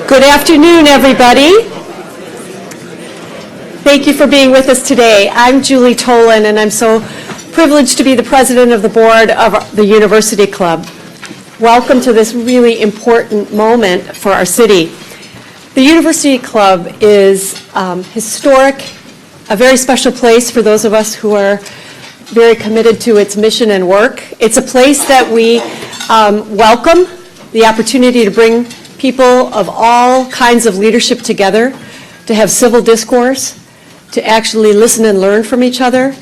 Good afternoon, everybody. Thank you for being with us today. I'm Julie Tolan, and I'm so privileged to be the president of the board of the University Club. Welcome to this really important moment for our city. The University Club is historic, a very special place for those of us who are very committed to its mission and work. It's a place that we welcome the opportunity to bring people of all kinds of leadership together, to have civil discourse, to actually listen and learn from each other,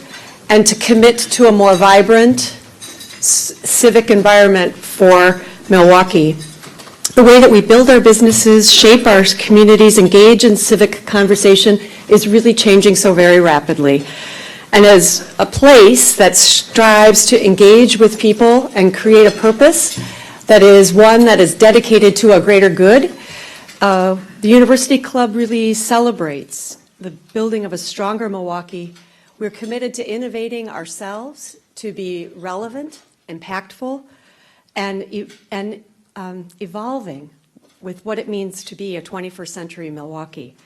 and to commit to a more vibrant civic environment for Milwaukee. The way that we build our businesses, shape our communities, engage in civic conversation is really changing so very rapidly. And as a place that strives to engage with people and create a purpose that is one that is dedicated to a greater good, the University Club really celebrates the building of a stronger Milwaukee. We're committed to innovating ourselves to be relevant, impactful, and evolving with what it means to be a 21st century Milwaukee.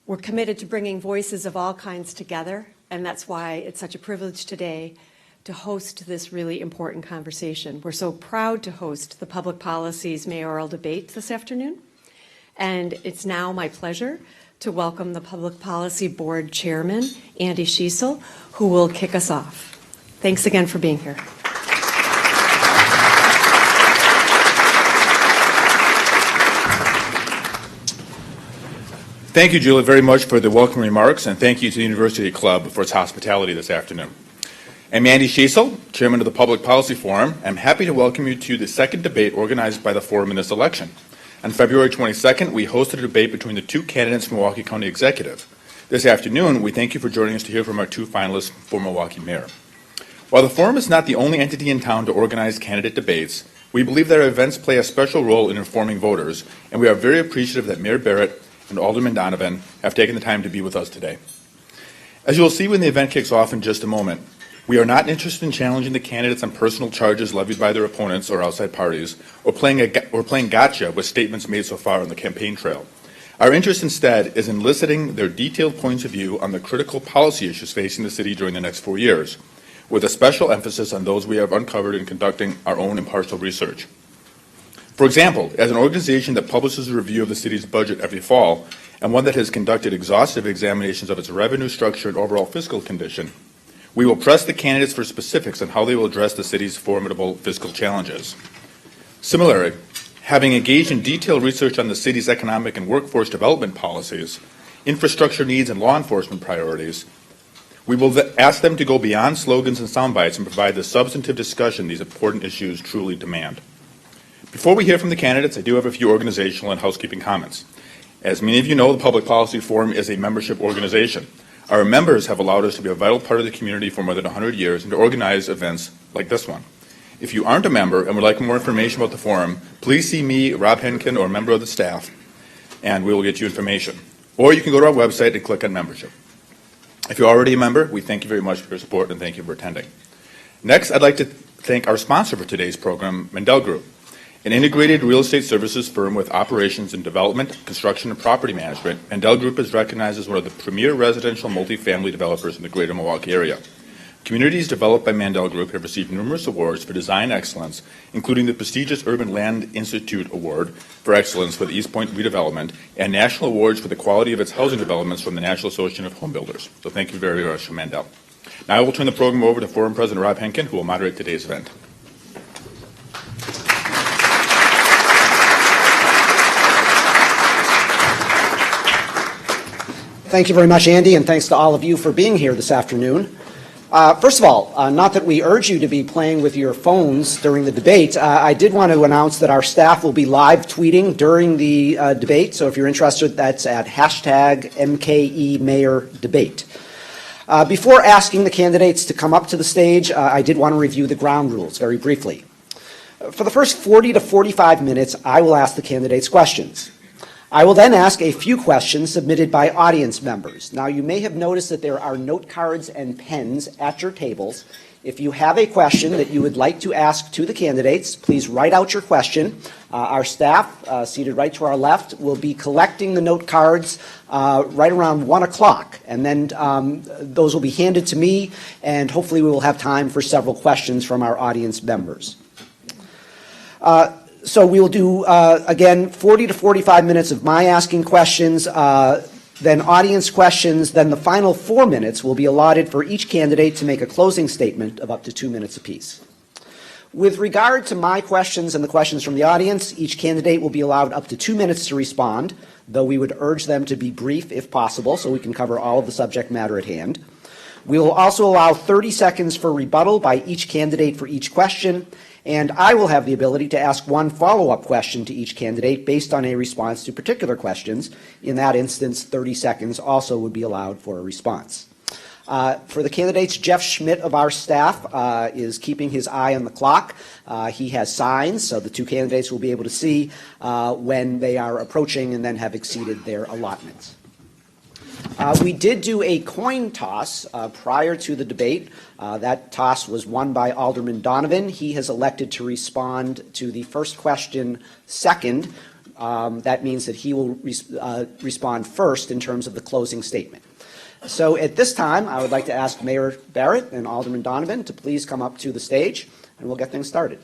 We're committed to bringing voices of all kinds together, and that's why it's such a privilege today to host this really important conversation. We're so proud to host the Public Policy's Mayoral Debate this afternoon, and it's now my pleasure to welcome the Public Policy Board Chairman, Andy Schiessel, who will kick us off. Thanks again for being here. Thank you, Julie, very much for the welcome remarks, and thank you to the University Club for its hospitality this afternoon. I'm Andy Schiessel, Chairman of the Public Policy Forum. I'm happy to welcome you to the second debate organized by the Forum in this election. On February 22nd, we hosted a debate between the two candidates for Milwaukee County Executive. This afternoon, we thank you for joining us to hear from our two finalists for Milwaukee Mayor. While the Forum is not the only entity in town to organize candidate debates, we believe that our events play a special role in informing voters, and we are very appreciative that Mayor Barrett and Alderman Donovan have taken the time to be with us today. As you will see when the event kicks off in just a moment, we are not interested in challenging the candidates on personal charges levied by their opponents or outside parties, or playing gotcha with statements made so far on the campaign trail. Our interest instead is in eliciting their detailed points of view on the critical policy issues facing the city during the next 4 years, with a special emphasis on those we have uncovered in conducting our own impartial research. For example, as an organization that publishes a review of the city's budget every fall, and one that has conducted exhaustive examinations of its revenue structure and overall fiscal condition, we will press the candidates for specifics on how they will address the city's formidable fiscal challenges. Similarly, having engaged in detailed research on the city's economic and workforce development policies, infrastructure needs, and law enforcement priorities, we will ask them to go beyond slogans and sound bites and provide the substantive discussion these important issues truly demand. Before we hear from the candidates, I do have a few organizational and housekeeping comments. As many of you know, the Public Policy Forum is a membership organization. Our members have allowed us to be a vital part of the community for more than 100 years and to organize events like this one. If you aren't a member and would like more information about the forum, please see me, Rob Henkin, or a member of the staff, and we will get you information. Or you can go to our website and click on membership. If you're already a member, we thank you very much for your support and thank you for attending. Next, I'd like to thank our sponsor for today's program, Mendel Group, an integrated real estate services firm with operations in development, construction, and property management. Mendel Group is recognized as one of the premier residential multifamily developers in the greater Milwaukee area. Communities developed by Mendel Group have received numerous awards for design excellence, including the prestigious Urban Land Institute Award for Excellence for the East Point redevelopment and national awards for the quality of its housing developments from the National Association of Home Builders. So thank you very much, Mendel. Now I will turn the program over to Forum President Rob Henkin, who will moderate today's event. Thank you very much, Andy, and thanks to all of you for being here this afternoon. First of all, not that we urge you to be playing with your phones during the debate, I did want to announce that our staff will be live tweeting during the debate, so if you're interested, that's at #MKEMayorDebate. Before asking the candidates to come up to the stage, I did want to review the ground rules very briefly. For the first 40 to 45 minutes, I will ask the candidates questions. I will then ask a few questions submitted by audience members. Now, you may have noticed that there are note cards and pens at your tables. If you have a question that you would like to ask to the candidates, please write out your question. Our staff, seated right to our left, will be collecting the note cards right around 1 o'clock, and then those will be handed to me, and hopefully we will have time for several questions from our audience members. So we will do, again, 40 to 45 minutes of my asking questions, then audience questions, then the final 4 minutes will be allotted for each candidate to make a closing statement of up to 2 minutes apiece. With regard to my questions and the questions from the audience, each candidate will be allowed up to 2 minutes to respond, though we would urge them to be brief if possible so we can cover all of the subject matter at hand. We will also allow 30 seconds for rebuttal by each candidate for each question, and I will have the ability to ask one follow-up question to each candidate based on a response to particular questions. In that instance, 30 seconds also would be allowed for a response. For the candidates, Jeff Schmidt of our staff is keeping his eye on the clock. He has signs, so the two candidates will be able to see when they are approaching and then have exceeded their allotments. We did do a coin toss prior to the debate. That toss was won by Alderman Donovan. He has elected to respond to the first question second. That means that he will respond first in terms of the closing statement. So at this time, I would like to ask Mayor Barrett and Alderman Donovan to please come up to the stage, and we'll get things started.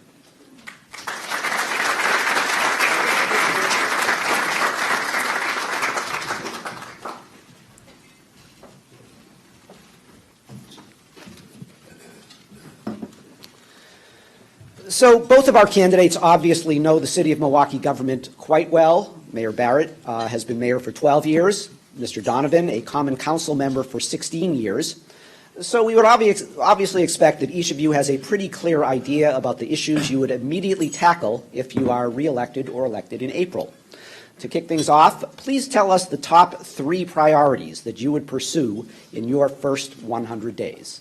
So both of our candidates obviously know the city of Milwaukee government quite well. Mayor Barrett has been mayor for 12 years. Mr. Donovan, a common council member for 16 years. So we would obviously expect that each of you has a pretty clear idea about the issues you would immediately tackle if you are reelected or elected in April. To kick things off, please tell us the top 3 priorities that you would pursue in your first 100 days.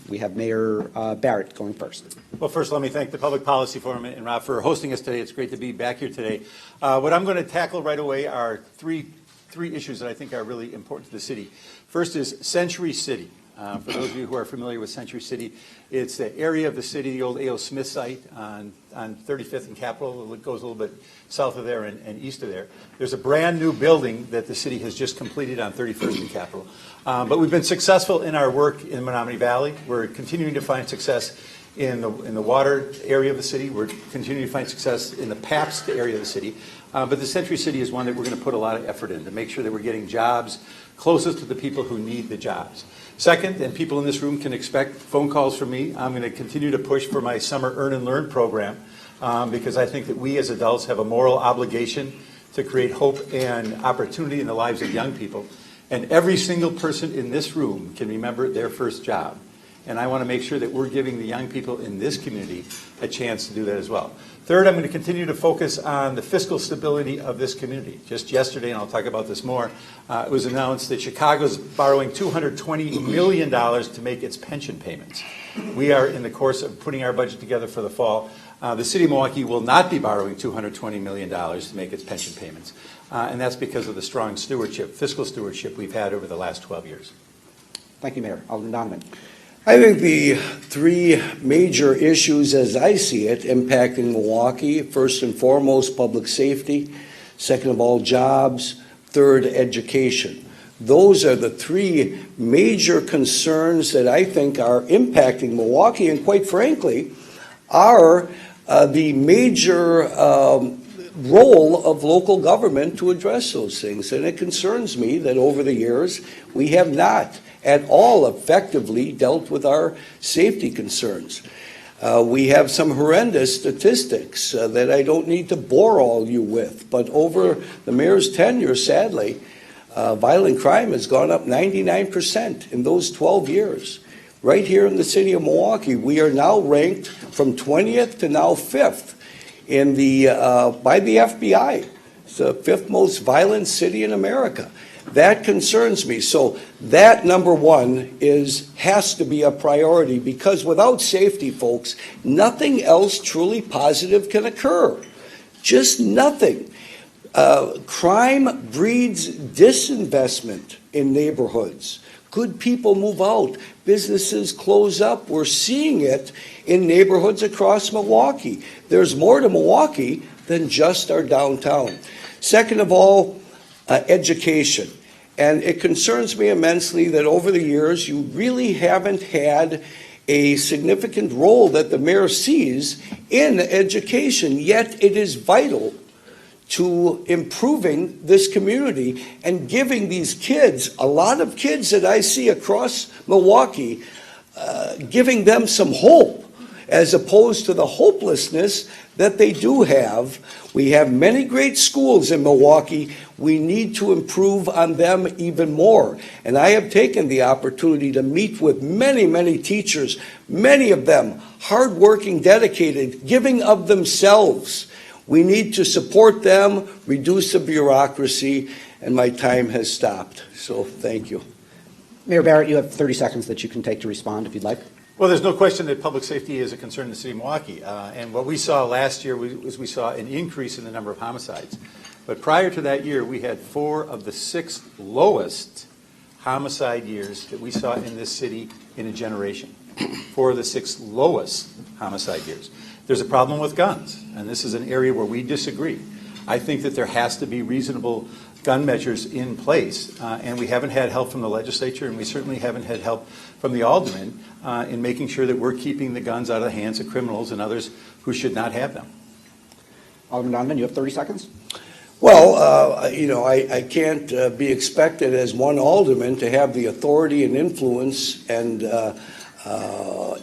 We have Mayor Barrett going first. Well, first, let me thank the Public Policy Forum and Rob for hosting us today. It's great to be back here today. What I'm going to tackle right away are three issues that I think are really important to the city. First is Century City. For those of you who are familiar with Century City, it's the area of the city, the old A.O. Smith site on 35th and Capitol. It goes a little bit south of there and east of there. There's a brand new building that the city has just completed on 31st and Capitol. But we've been successful in our work in Menominee Valley. We're continuing to find success in the water area of the city. We're continuing to find success in the Pabst area of the city. But the Century City is one that we're going to put a lot of effort in to make sure that we're getting jobs closest to the people who need the jobs. Second, and people in this room can expect phone calls from me, I'm going to continue to push for my summer Earn and Learn program because I think that we as adults have a moral obligation to create hope and opportunity in the lives of young people. And every single person in this room can remember their first job. And I want to make sure that we're giving the young people in this community a chance to do that as well. Third, I'm going to continue to focus on the fiscal stability of this community. Just yesterday, and I'll talk about this more, it was announced that Chicago's borrowing $220 million to make its pension payments. We are in the course of putting our budget together for the fall. The city of Milwaukee will not be borrowing $220 million to make its pension payments. And that's because of the strong stewardship, fiscal stewardship we've had over the last 12 years. Thank you, Mayor. Alderman Donovan. I think the 3 major issues as I see it impacting Milwaukee, first and foremost, public safety, second of all, jobs, third, education. Those are the 3 major concerns that I think are impacting Milwaukee and, quite frankly, are the major role of local government to address those things. And it concerns me that over the years we have not at all effectively dealt with our safety concerns. We have some horrendous statistics that I don't need to bore all you with, but over the mayor's tenure, sadly, violent crime has gone up 99% in those 12 years. Right here in the city of Milwaukee, we are now ranked from 20th to now 5th in by the FBI. It's the 5th most violent city in America. That concerns me. So that, number one, has to be a priority, because without safety, folks, nothing else truly positive can occur. Just nothing. Crime breeds disinvestment in neighborhoods. Good people move out. Businesses close up. We're seeing it in neighborhoods across Milwaukee. There's more to Milwaukee than just our downtown. Second of all, education. And it concerns me immensely that over the years, you really haven't had a significant role that the mayor sees in education, yet it is vital to improving this community and giving these kids, a lot of kids that I see across Milwaukee, giving them some hope as opposed to the hopelessness that they do have. We have many great schools in Milwaukee. We need to improve on them even more. And I have taken the opportunity to meet with many, many teachers, many of them hardworking, dedicated, giving of themselves. We need to support them, reduce the bureaucracy, and my time has stopped. So thank you. Mayor Barrett, you have 30 seconds that you can take to respond if you'd like. Well, there's no question that public safety is a concern in the city of Milwaukee. And what we saw last year was we saw an increase in the number of homicides. But prior to that year, we had 4 of the 6 lowest homicide years that we saw in this city in a generation. 4 of the 6 lowest homicide years. There's a problem with guns, and this is an area where we disagree. I think that there has to be reasonable gun measures in place, and we haven't had help from the legislature, and we certainly haven't had help from the Alderman in making sure that we're keeping the guns out of the hands of criminals and others who should not have them. Alderman Donovan, you have 30 seconds. Well, I can't be expected as one alderman to have the authority and influence and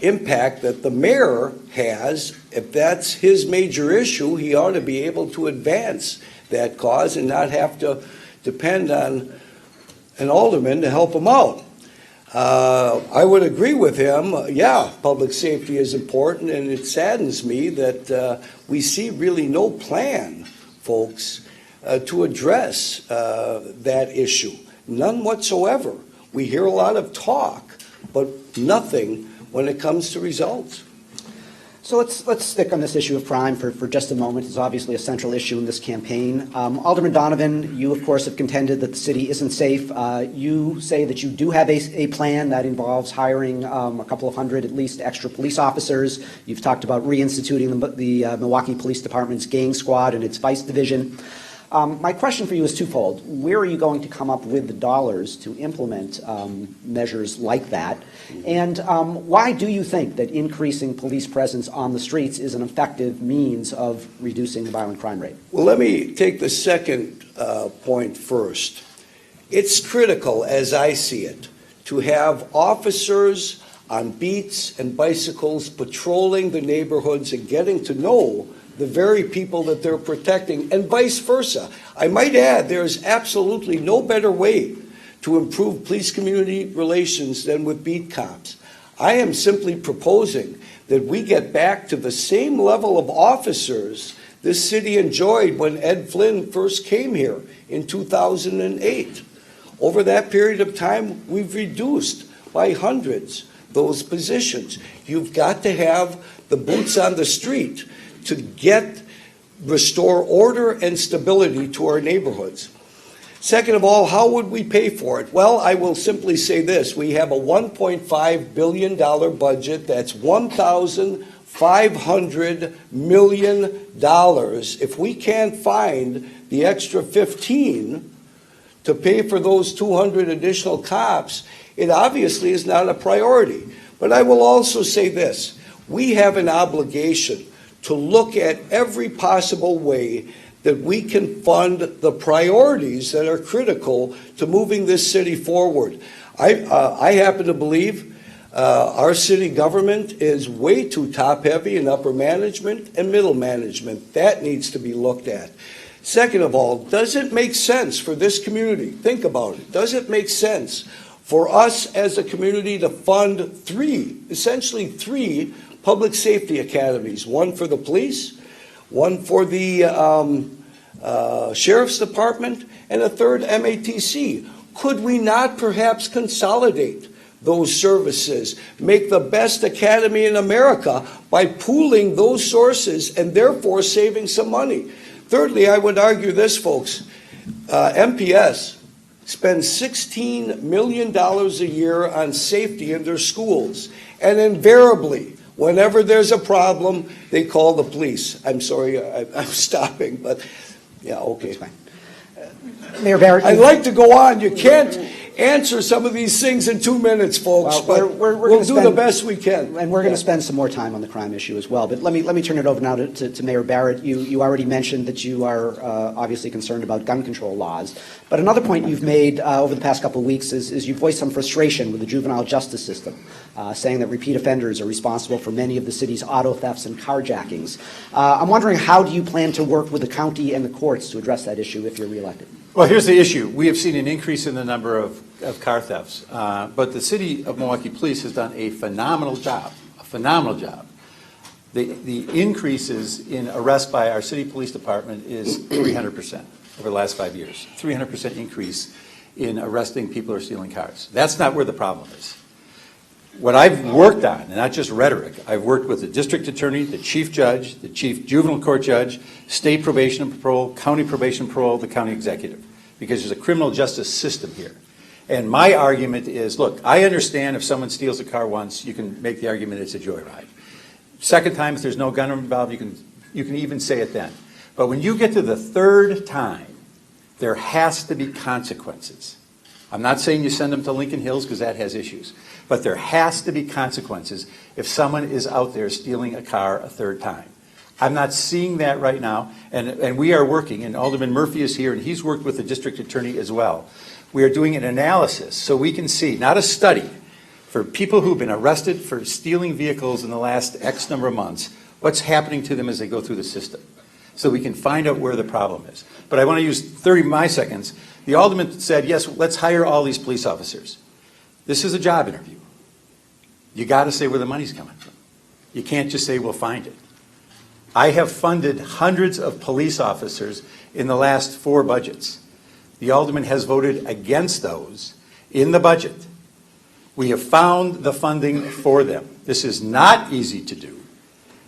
impact that the mayor has. If that's his major issue, he ought to be able to advance that cause and not have to depend on an alderman to help him out. I would agree with him. Yeah, public safety is important, and it saddens me that we see really no plan, folks, to address that issue. None whatsoever. We hear a lot of talk, but nothing when it comes to results. So let's stick on this issue of crime for just a moment. It's obviously a central issue in this campaign. Alderman Donovan, you of course have contended that the city isn't safe. You say that you do have a plan that involves hiring a couple of hundred at least extra police officers. You've talked about reinstituting the Milwaukee Police Department's gang squad and its vice division. My question for you is twofold. Where are you going to come up with the dollars to implement measures like that? And why do you think that increasing police presence on the streets is an effective means of reducing the violent crime rate? Well, let me take the second point first. It's critical, as I see it, to have officers on beats and bicycles patrolling the neighborhoods and getting to know the very people that they're protecting, and vice versa. I might add, there's absolutely no better way to improve police-community relations than with beat cops. I am simply proposing that we get back to the same level of officers this city enjoyed when Ed Flynn first came here in 2008. Over that period of time, we've reduced by hundreds those positions. You've got to have the boots on the street to restore order and stability to our neighborhoods. Second of all, how would we pay for it? Well, I will simply say this. We have a $1.5 billion budget. That's $1,500 million. If we can't find the extra 15 to pay for those 200 additional cops, it obviously is not a priority. But I will also say this. We have an obligation to look at every possible way that we can fund the priorities that are critical to moving this city forward. I happen to believe our city government is way too top-heavy in upper management and middle management. That needs to be looked at. Second of all, does it make sense for this community? Think about it. Does it make sense for us as a community to fund essentially three public safety academies, one for the police, one for the Sheriff's Department, and a third MATC? Could we not perhaps consolidate those services, make the best academy in America by pooling those sources and therefore saving some money? Thirdly, I would argue this, folks. MPS spend $16 million a year on safety in their schools. And invariably, whenever there's a problem, they call the police. I'm sorry, I'm stopping, but yeah, okay. Mayor Barrett. I'd like to go on. You can't answer some of these things in 2 minutes, folks, Well, but we're we'll gonna do spend- the best we can. And we're going Yeah. to spend some more time on the crime issue as well. But let me turn it over now to Mayor Barrett. You already mentioned that you are obviously concerned about gun control laws. But another point you've made over the past couple of weeks is you've voiced some frustration with the juvenile justice system, saying that repeat offenders are responsible for many of the city's auto thefts and carjackings. I'm wondering, how do you plan to work with the county and the courts to address that issue if you're reelected? Well, here's the issue. We have seen an increase in the number of car thefts, but the city of Milwaukee Police has done a phenomenal job, The increases in arrests by our city police department is 300% over the last 5 years, 300% increase in arresting people who are stealing cars. That's not where the problem is. What I've worked on, and not just rhetoric, I've worked with the district attorney, the chief judge, the chief juvenile court judge, state probation and parole, county probation and parole, the county executive, because there's a criminal justice system here. And my argument is, look, I understand if someone steals a car once, you can make the argument it's a joyride. Second time, if there's no gun involved, you can even say it then. But when you get to the third time, there has to be consequences. I'm not saying you send them to Lincoln Hills because that has issues. But there has to be consequences if someone is out there stealing a car a third time. I'm not seeing that right now, and we are working, and Alderman Murphy is here, and he's worked with the district attorney as well. We are doing an analysis so we can see, not a study, for people who've been arrested for stealing vehicles in the last X number of months, what's happening to them as they go through the system, so we can find out where the problem is. But I want to use 30 of my seconds. The Alderman said, yes, let's hire all these police officers. This is a job interview. You got to say where the money's coming from. You can't just say, we'll find it. I have funded hundreds of police officers in the last 4 budgets. The Alderman has voted against those in the budget. We have found the funding for them. This is not easy to do,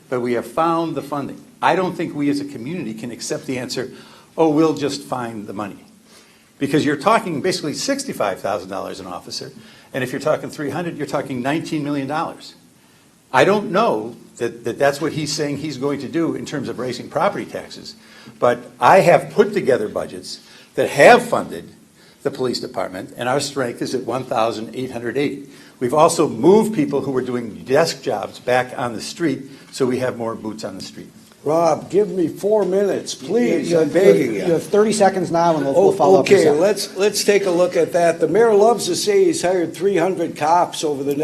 but we have found the funding. I don't think we as a community can accept the answer, oh, we'll just find the money. Because you're talking basically $65,000 an officer, and if you're talking 300, you're talking $19 million. I don't know that that's what he's saying he's going to do in terms of raising property taxes, but I have put together budgets that have funded the police department, and our strength is at 1,880. We've also moved people who were doing desk jobs back on the street, so we have more boots on the street. Rob, give me 4 minutes, please. I'm begging you. You have 30 seconds now, and we'll follow up. Okay, let's take a look at that. The mayor loves to say he's hired 300 cops over the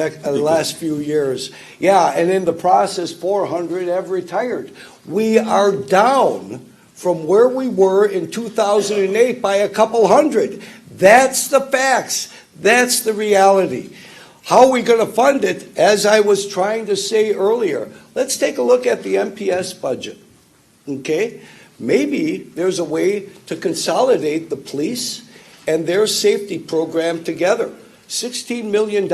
last few years. Yeah, and in the process, 400 have retired. We are down from where we were in 2008 by a couple hundred. That's the facts. That's the reality. How are we going to fund it? As I was trying to say earlier, let's take a look at the MPS budget, okay? Maybe there's a way to consolidate the police and their safety program together. $16 million,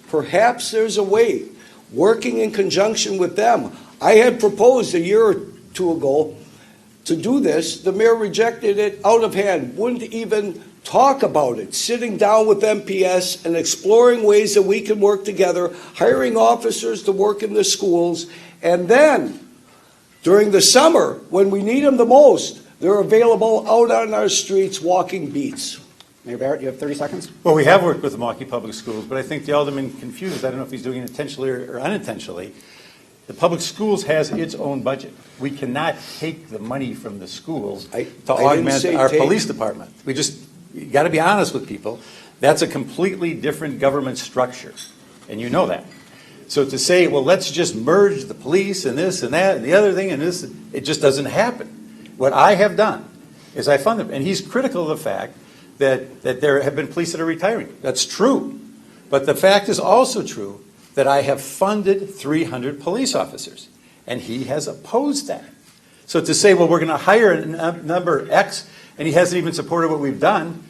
perhaps there's a way, working in conjunction with them. I had proposed a year or 2 ago to do this. The mayor rejected it out of hand, wouldn't even talk about it, sitting down with MPS and exploring ways that we can work together, hiring officers to work in the schools, and then during the summer, when we need them the most, they're available out on our streets walking beats. Mayor Barrett, you have 30 seconds. Well, we have worked with the Milwaukee Public Schools, but I think the Alderman confused. I don't know if he's doing it intentionally or unintentionally. The public schools has its own budget. We cannot take the money from the schools to augment our police department. You got to be honest with people. That's a completely different government structure, and you know that. So to say, well, let's just merge the police and this and that and the other thing and this, it just doesn't happen. What I have done is I fund them, and he's critical of the fact that there have been police that are retiring. That's true, but the fact is also true that I have funded 300 police officers, and he has opposed that. So to say, well, we're going to hire a number X, and he hasn't even supported what we've done,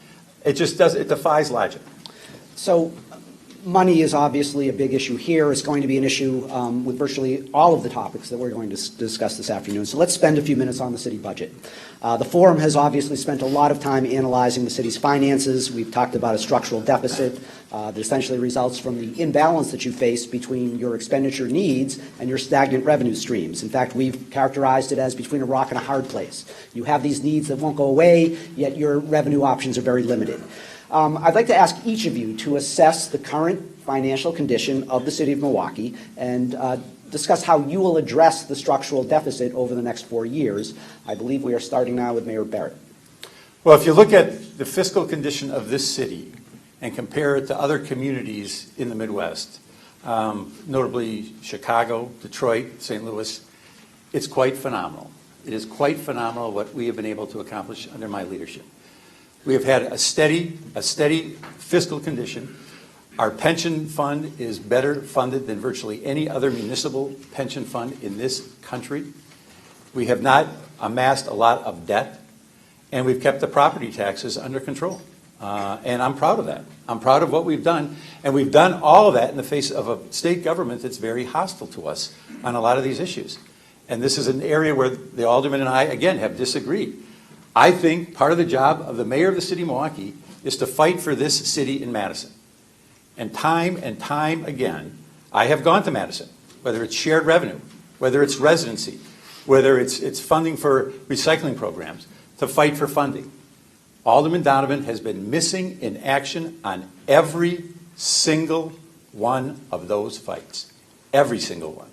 it defies logic. So Money is obviously a big issue here. It's going to be an issue with virtually all of the topics that we're going to discuss this afternoon. So let's spend a few minutes on the city budget. The forum has obviously spent a lot of time analyzing the city's finances. We've talked about a structural deficit that essentially results from the imbalance that you face between your expenditure needs and your stagnant revenue streams. In fact, we've characterized it as between a rock and a hard place. You have these needs that won't go away, yet your revenue options are very limited. I'd like to ask each of you to assess the current financial condition of the city of Milwaukee and discuss how you will address the structural deficit over the next 4 years. I believe we are starting now with Mayor Barrett. Well, if you look at the fiscal condition of this city and compare it to other communities in the Midwest, notably Chicago, Detroit, St. Louis, it's quite phenomenal. It is quite phenomenal what we have been able to accomplish under my leadership. We have had a steady fiscal condition. Our pension fund is better funded than virtually any other municipal pension fund in this country. We have not amassed a lot of debt, and we've kept the property taxes under control. And I'm proud of that. I'm proud of what we've done, and we've done all of that in the face of a state government that's very hostile to us on a lot of these issues. And this is an area where the Alderman and I, again, have disagreed. I think part of the job of the mayor of the city of Milwaukee is to fight for this city in Madison. And time again, I have gone to Madison, whether it's shared revenue, whether it's residency, whether it's funding for recycling programs, to fight for funding. Alderman Donovan has been missing in action on every single one of those fights. Every single one.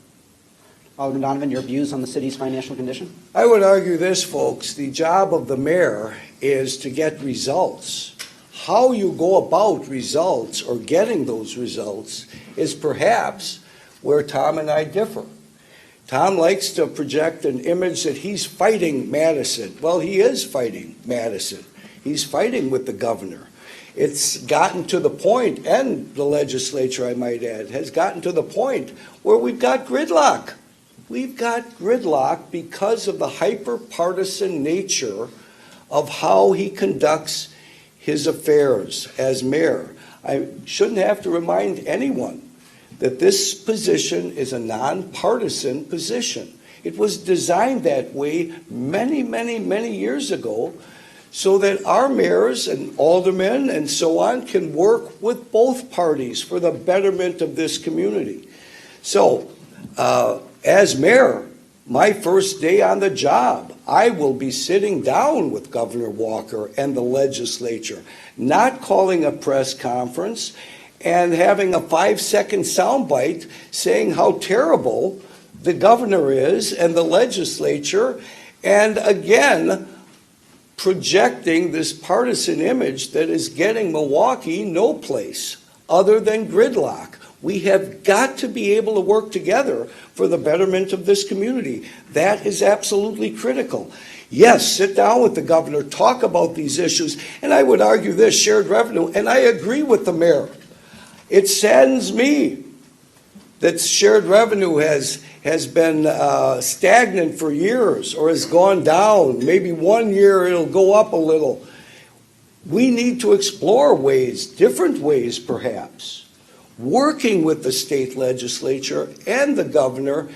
Alderman Donovan, your views on the city's financial condition? I would argue this, folks. The job of the mayor is to get results. How you go about results or getting those results is perhaps where Tom and I differ. Tom likes to project an image that he's fighting Madison. Well, he is fighting Madison. He's fighting with the governor. It's gotten to the point, and the legislature, I might add, has gotten to the point where we've got gridlock. We've got gridlock because of the hyper-partisan nature of how he conducts his affairs as mayor. I shouldn't have to remind anyone that this position is a nonpartisan position. It was designed that way many years ago so that our mayors and aldermen and so on can work with both parties for the betterment of this community. So, as mayor, my first day on the job, I will be sitting down with Governor Walker and the legislature, not calling a press conference and having a 5-second soundbite saying how terrible the governor is and the legislature, and again, projecting this partisan image that is getting Milwaukee no place other than gridlock. We have got to be able to work together for the betterment of this community. That is absolutely critical. Yes, sit down with the governor, talk about these issues, and I would argue this, shared revenue, and I agree with the mayor. It saddens me that shared revenue has been stagnant for years or has gone down. Maybe 1 year it'll go up a little. We need to explore ways, different ways perhaps, working with the state legislature and the governor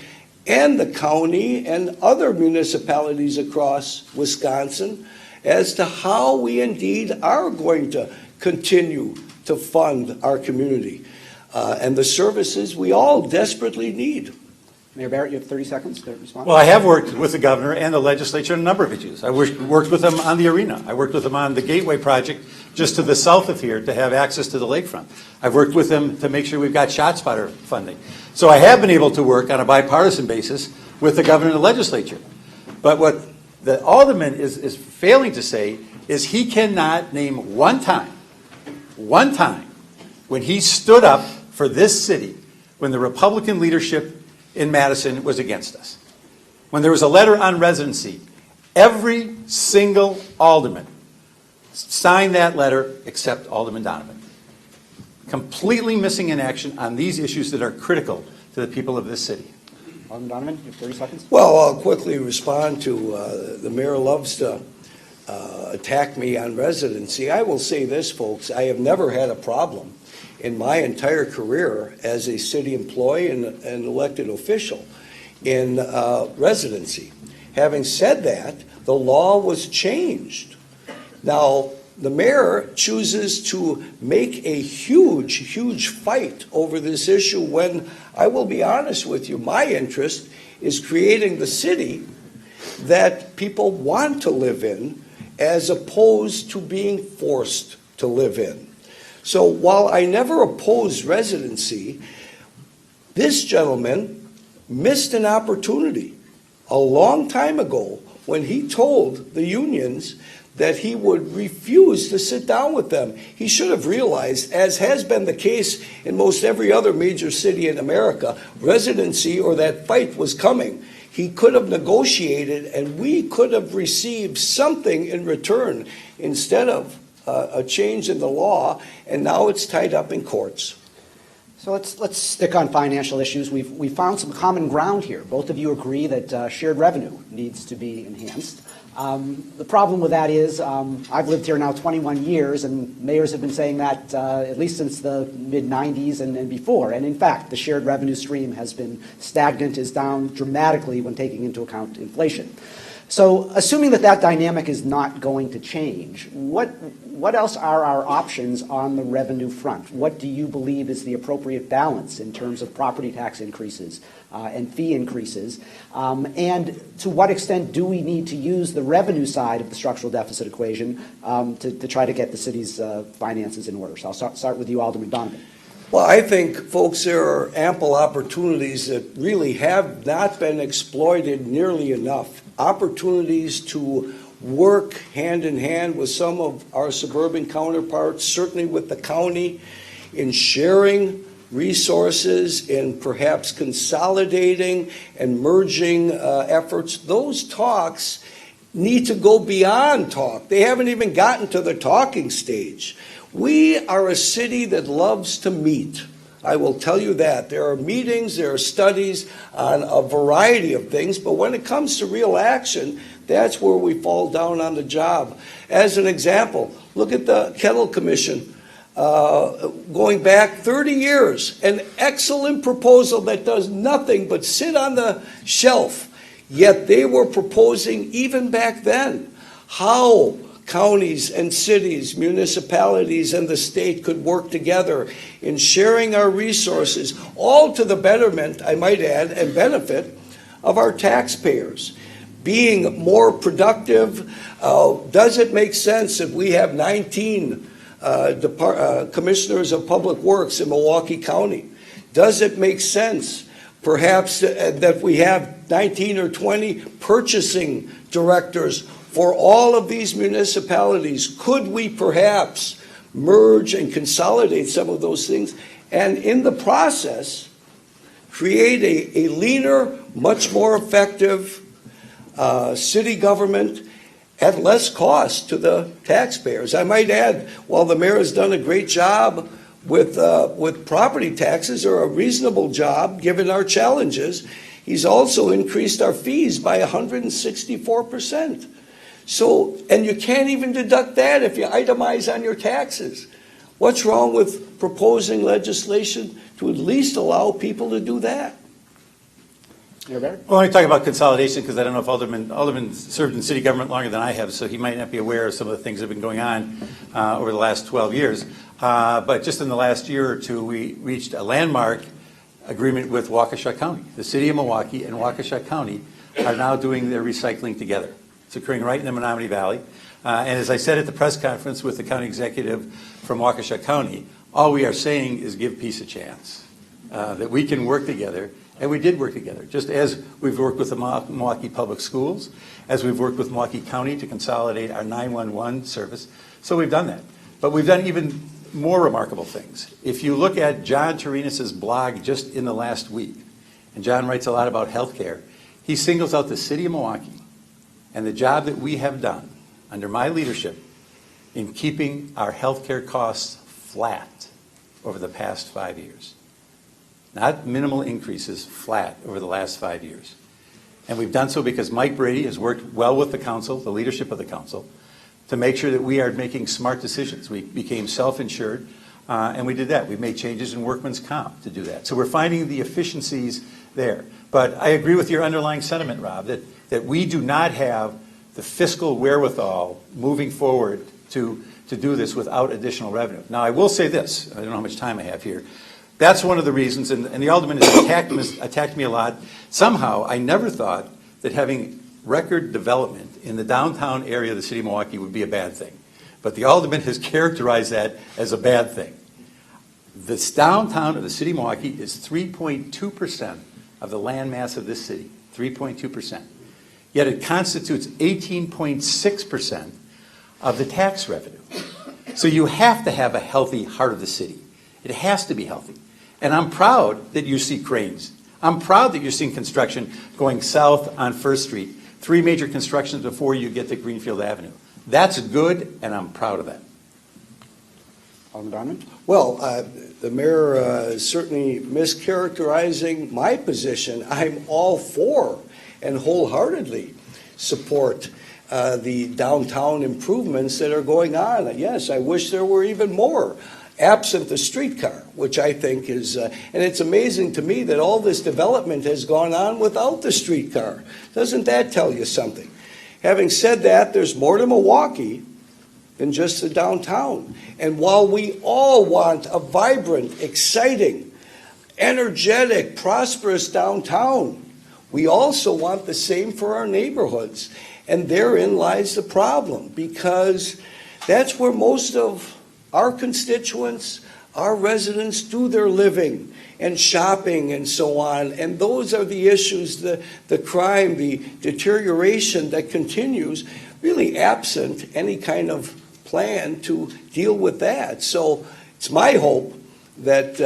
and the county and other municipalities across Wisconsin as to how we indeed are going to continue to fund our community and the services we all desperately need. Mayor Barrett, you have 30 seconds to respond. Well, I have worked with the governor and the legislature on a number of issues. I worked with them on the arena. I worked with them on the Gateway project just to the south of here to have access to the lakefront. I've worked with them to make sure we've got ShotSpotter funding. So I have been able to work on a bipartisan basis with the governor and the legislature. But what the alderman is failing to say is he cannot name one time when he stood up for this city when the Republican leadership in Madison was against us. When there was a letter on residency, every single alderman signed that letter except Alderman Donovan. Completely missing in action on these issues that are critical to the people of this city. Alderman Donovan, you have 30 seconds. Well, I'll quickly respond to the mayor loves to attack me on residency. I will say this, folks, I have never had a problem in my entire career as a city employee and an elected official in residency. Having said that, the law was changed. Now, the mayor chooses to make a huge fight over this issue when, I will be honest with you, my interest is creating the city that people want to live in as opposed to being forced to live in. So while I never opposed residency, this gentleman missed an opportunity a long time ago when he told the unions that he would refuse to sit down with them. He should have realized, as has been the case in most every other major city in America, residency or that fight was coming. He could have negotiated and we could have received something in return instead of a change in the law, and now it's tied up in courts. So let's stick on financial issues. We found some common ground here. Both of you agree that shared revenue needs to be enhanced. The problem with that is I've lived here now 21 years, and mayors have been saying that at least since the mid-'90s and before. And in fact, the shared revenue stream has been stagnant, is down dramatically when taking into account inflation. So assuming that dynamic is not going to change, what else are our options on the revenue front? What do you believe is the appropriate balance in terms of property tax increases and fee increases? And to what extent do we need to use the revenue side of the structural deficit equation to try to get the city's finances in order? So I'll start with you, Alderman Donovan. Well, I think, folks, there are ample opportunities that really have not been exploited nearly enough. Opportunities to work hand in hand with some of our suburban counterparts, certainly with the county, in sharing resources, in perhaps consolidating and merging efforts. Those talks need to go beyond talk. They haven't even gotten to the talking stage. We are a city that loves to meet. I will tell you that. There are meetings, there are studies on a variety of things, but when it comes to real action, that's where we fall down on the job. As an example, look at the Kettle Commission. Going back 30 years, an excellent proposal that does nothing but sit on the shelf, yet they were proposing even back then how counties and cities, municipalities, and the state could work together in sharing our resources, all to the betterment, I might add, and benefit of our taxpayers. Being more productive, does it make sense if we have 19 commissioners of public works in Milwaukee County? Does it make sense perhaps that we have 19 or 20 purchasing directors for all of these municipalities? Could we perhaps merge and consolidate some of those things and in the process create a leaner, much more effective city government at less cost to the taxpayers? I might add, while the mayor has done a great job with property taxes, or a reasonable job given our challenges, he's also increased our fees by 164%. So, and you can't even deduct that if you itemize on your taxes. What's wrong with proposing legislation to at least allow people to do that? Mayor Barrett? Well, let me talk about consolidation, because I don't know if Alderman served in city government longer than I have, so he might not be aware of some of the things that have been going on over the last 12 years. But just in the last year or two, we reached a landmark agreement with Waukesha County. The city of Milwaukee and Waukesha County are now doing their recycling together. It's occurring right in the Menominee Valley. And as I said at the press conference with the county executive from Waukesha County, all we are saying is give peace a chance, that we can work together. And we did work together, just as we've worked with the Milwaukee Public Schools, as we've worked with Milwaukee County to consolidate our 911 service. So we've done that. But we've done even more remarkable things. If you look at John Turinas' blog just in the last week, and John writes a lot about healthcare, he singles out the city of Milwaukee and the job that we have done under my leadership in keeping our healthcare costs flat over the past 5 years. Not minimal increases, flat over the last 5 years. And we've done so because Mike Brady has worked well with the council, the leadership of the council, to make sure that we are making smart decisions. We became self-insured And we did that. We made changes in workman's comp to do that. So we're finding the efficiencies there. But I agree with your underlying sentiment, Rob, that we do not have the fiscal wherewithal moving forward to do this without additional revenue. Now, I will say this. I don't know how much time I have here. That's one of the reasons, and the Alderman has attacked me a lot. Somehow, I never thought that having record development in the downtown area of the city of Milwaukee would be a bad thing. But the Alderman has characterized that as a bad thing. This downtown of the city of Milwaukee is 3.2% of the land mass of this city, 3.2%. Yet it constitutes 18.6% of the tax revenue. So you have to have a healthy heart of the city. It has to be healthy. And I'm proud that you see cranes. I'm proud that you're seeing construction going south on First Street, 3 major constructions before you get to Greenfield Avenue. That's good, and I'm proud of that. Alderman Donovan? Well, the mayor is certainly mischaracterizing my position. I'm all for and wholeheartedly support the downtown improvements that are going on. Yes, I wish there were even more, absent the streetcar, which I think is, and it's amazing to me that all this development has gone on without the streetcar. Doesn't that tell you something? Having said that, there's more to Milwaukee than just the downtown. And while we all want a vibrant, exciting, energetic, prosperous downtown, we also want the same for our neighborhoods. And therein lies the problem, because that's where most of our constituents, our residents do their living and shopping and so on. And those are the issues, the crime, the deterioration that continues, really absent any kind of plan to deal with that. So it's my hope that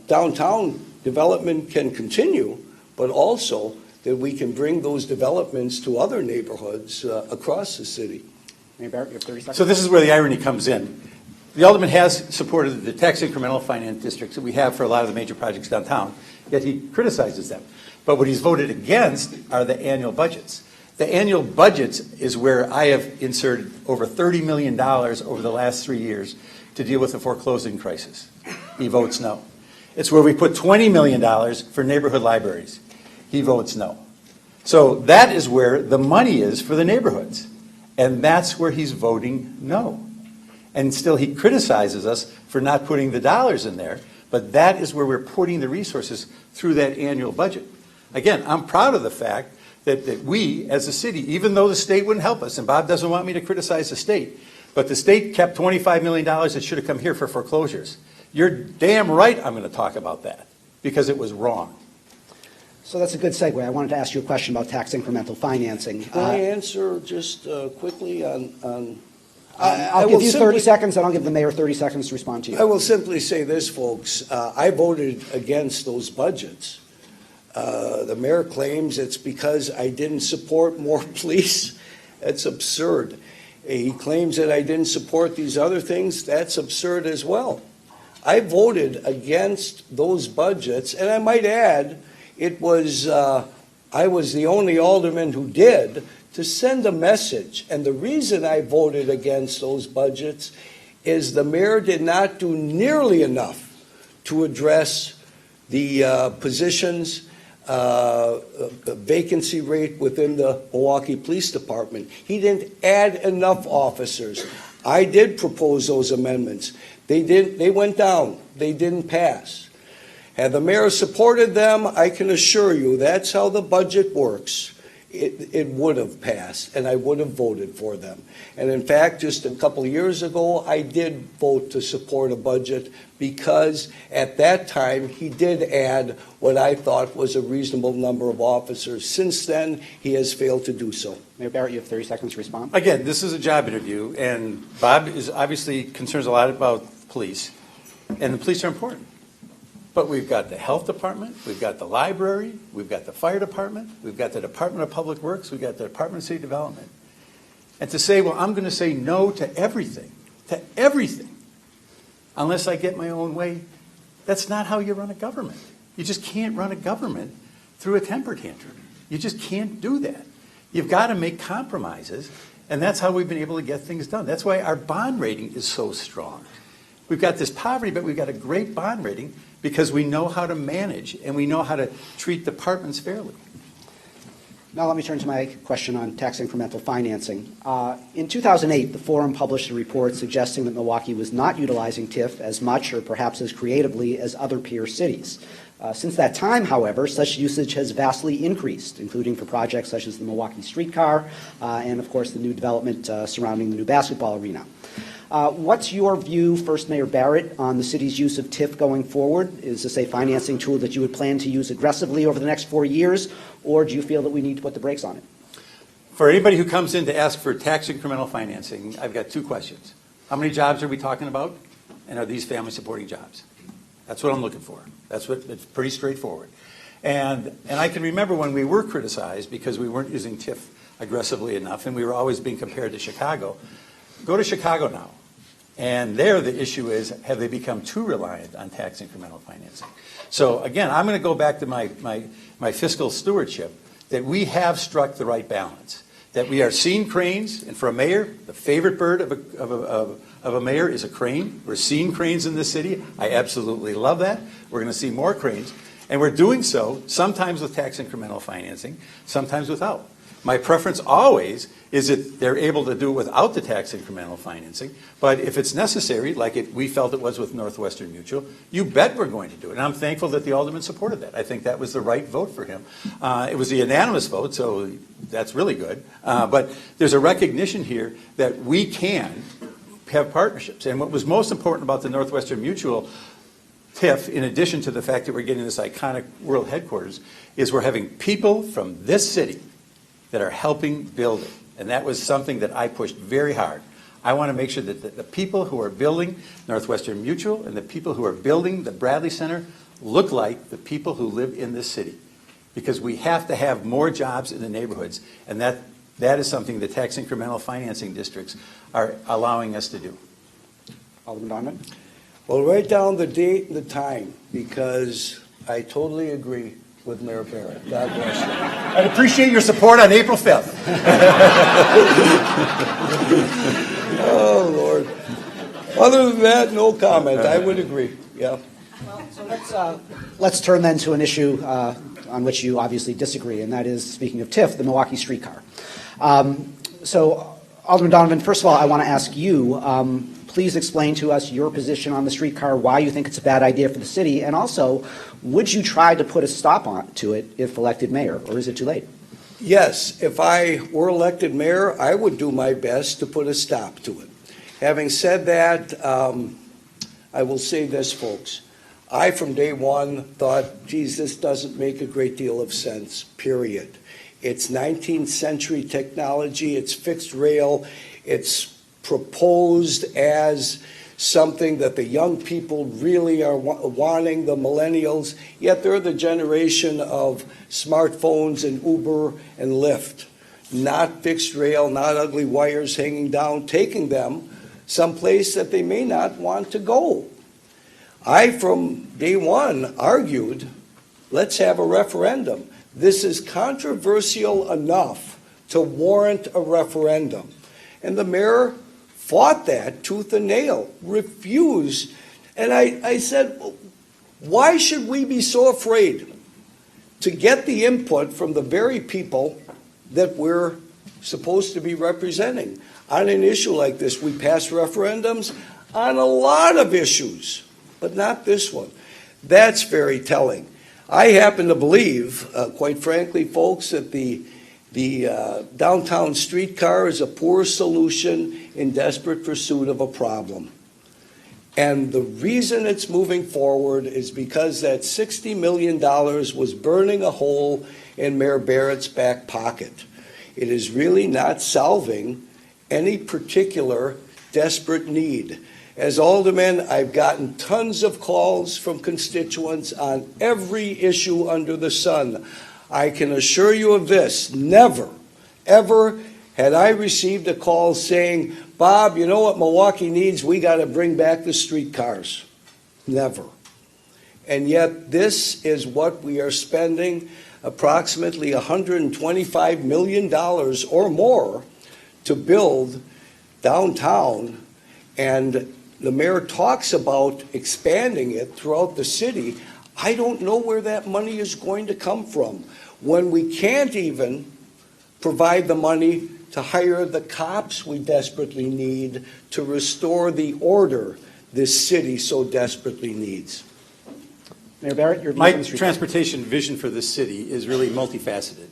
downtown development can continue, but also that we can bring those developments to other neighborhoods across the city. Mayor Barrett, you have 30 seconds. So this is where the irony comes in. The Alderman has supported the tax incremental finance districts that we have for a lot of the major projects downtown, yet he criticizes them. But what he's voted against are the annual budgets. The annual budgets is where I have inserted over $30 million over the last 3 years to deal with the foreclosing crisis. He votes no. It's where we put $20 million for neighborhood libraries. He votes no. So that is where the money is for the neighborhoods. And that's where he's voting no. And still he criticizes us for not putting the dollars in there, but that is where we're putting the resources through that annual budget. Again, I'm proud of the fact that we, as a city, even though the state wouldn't help us, and Bob doesn't want me to criticize the state, but the state kept $25 million that should have come here for foreclosures. You're damn right I'm going to talk about that, because it was wrong. So that's a good segue. I wanted to ask you a question about tax incremental financing. Can I answer just quickly on I'll give you 30 seconds, and I'll give the mayor 30 seconds to respond to you. I will simply say this, folks. I voted against those budgets. The mayor claims it's because I didn't support more police. That's absurd. He claims that I didn't support these other things. That's absurd as well. I voted against those budgets, and I might add, it was I was the only alderman who did, to send a message. And the reason I voted against those budgets is the mayor did not do nearly enough to address the positions, vacancy rate within the Milwaukee Police Department. He didn't add enough officers. I did propose those amendments. They went down. They didn't pass. Had the mayor supported them, I can assure you that's how the budget works. It would have passed, and I would have voted for them. And in fact, just a couple of years ago, I did vote to support a budget because at that time, he did add what I thought was a reasonable number of officers. Since then, he has failed to do so. Mayor Barrett, you have 30 seconds to respond. Again, this is a job interview, and Bob is obviously concerns a lot about police, and the police are important. But we've got the health department, we've got the library, we've got the fire department, we've got the Department of Public Works, we've got the Department of City Development. And to say, well, I'm going to say no to everything, unless I get my own way, that's not how you run a government. You just can't run a government through a temper tantrum. You just can't do that. You've got to make compromises, and that's how we've been able to get things done. That's why our bond rating is so strong. We've got this poverty, but we've got a great bond rating because we know how to manage and we know how to treat departments fairly. Now let me turn to my question on tax incremental financing. In 2008, the Forum published a report suggesting that Milwaukee was not utilizing TIF as much or perhaps as creatively as other peer cities. Since that time, however, such usage has vastly increased, including for projects such as the Milwaukee Streetcar and, of course, the new development surrounding the new basketball arena. What's your view, First Mayor Barrett, on the city's use of TIF going forward? Is this a financing tool that you would plan to use aggressively over the next 4 years, or do you feel that we need to put the brakes on it? For anybody who comes in to ask for tax incremental financing, I've got two questions. How many jobs are we talking about? And are these family supporting jobs? That's what I'm looking for. It's pretty straightforward. And I can remember when we were criticized because we weren't using TIF aggressively enough and we were always being compared to Chicago. Go to Chicago now. And there the issue is, have they become too reliant on tax incremental financing? So again, I'm going to go back to my fiscal stewardship, that we have struck the right balance, that we are seeing cranes, and for a mayor, the favorite bird of a mayor is a crane. We're seeing cranes in this city. I absolutely love that. We're going to see more cranes. And we're doing so sometimes with tax incremental financing, sometimes without. My preference always is that they're able to do it without the tax incremental financing, but if it's necessary, like we felt it was with Northwestern Mutual, you bet we're going to do it. And I'm thankful that the Alderman supported that. I think that was the right vote for him. It was a unanimous vote, so that's really good. But there's a recognition here that we can have partnerships. And what was most important about the Northwestern Mutual TIF, in addition to the fact that we're getting this iconic world headquarters, is we're having people from this city that are helping build it. And that was something that I pushed very hard. I want to make sure that the people who are building Northwestern Mutual and the people who are building the Bradley Center look like the people who live in this city. Because we have to have more jobs in the neighborhoods. And that is something the tax incremental financing districts are allowing us to do. Alderman Donovan? Well, write down the date and the time, because I totally agree with Mayor Barrett. God bless you. I'd appreciate your support on April 5th. Oh, Lord. Other than that, no comment. I would agree. Yeah. Well, so let's turn then to an issue on which you obviously disagree, and that is, speaking of TIF, the Milwaukee Streetcar. So, Alderman Donovan, first of all, I want to ask you, please explain to us your position on the streetcar, why you think it's a bad idea for the city, and also, would you try to put a stop to it if elected mayor, or is it too late? Yes, if I were elected mayor, I would do my best to put a stop to it. Having said that, I will say this, folks. I, from day one, thought, geez, this doesn't make a great deal of sense, period. It's 19th century technology, it's fixed rail, it's proposed as something that the young people really are wanting, the millennials, yet they're the generation of smartphones and Uber and Lyft. Not fixed rail, not ugly wires hanging down, taking them someplace that they may not want to go. I, from day one, argued, let's have a referendum. This is controversial enough to warrant a referendum. And the mayor fought that tooth and nail, refused. And I said, why should we be so afraid to get the input from the very people that we're supposed to be representing? On an issue like this, we pass referendums on a lot of issues, but not this one. That's very telling. I happen to believe, quite frankly, folks, that the downtown streetcar is a poor solution in desperate pursuit of a problem. And the reason it's moving forward is because that $60 million was burning a hole in Mayor Barrett's back pocket. It is really not solving any particular desperate need. As Alderman, I've gotten tons of calls from constituents on every issue under the sun. I can assure you of this, never, ever had I received a call saying, Bob, you know what Milwaukee needs? We got to bring back the streetcars. Never. And yet this is what we are spending, approximately $125 million or more to build downtown. And the mayor talks about expanding it throughout the city. I don't know where that money is going to come from when we can't even provide the money to hire the cops we desperately need to restore the order this city so desperately needs. Mayor Barrett, your views My on the street. transportation vision for this city is really multifaceted.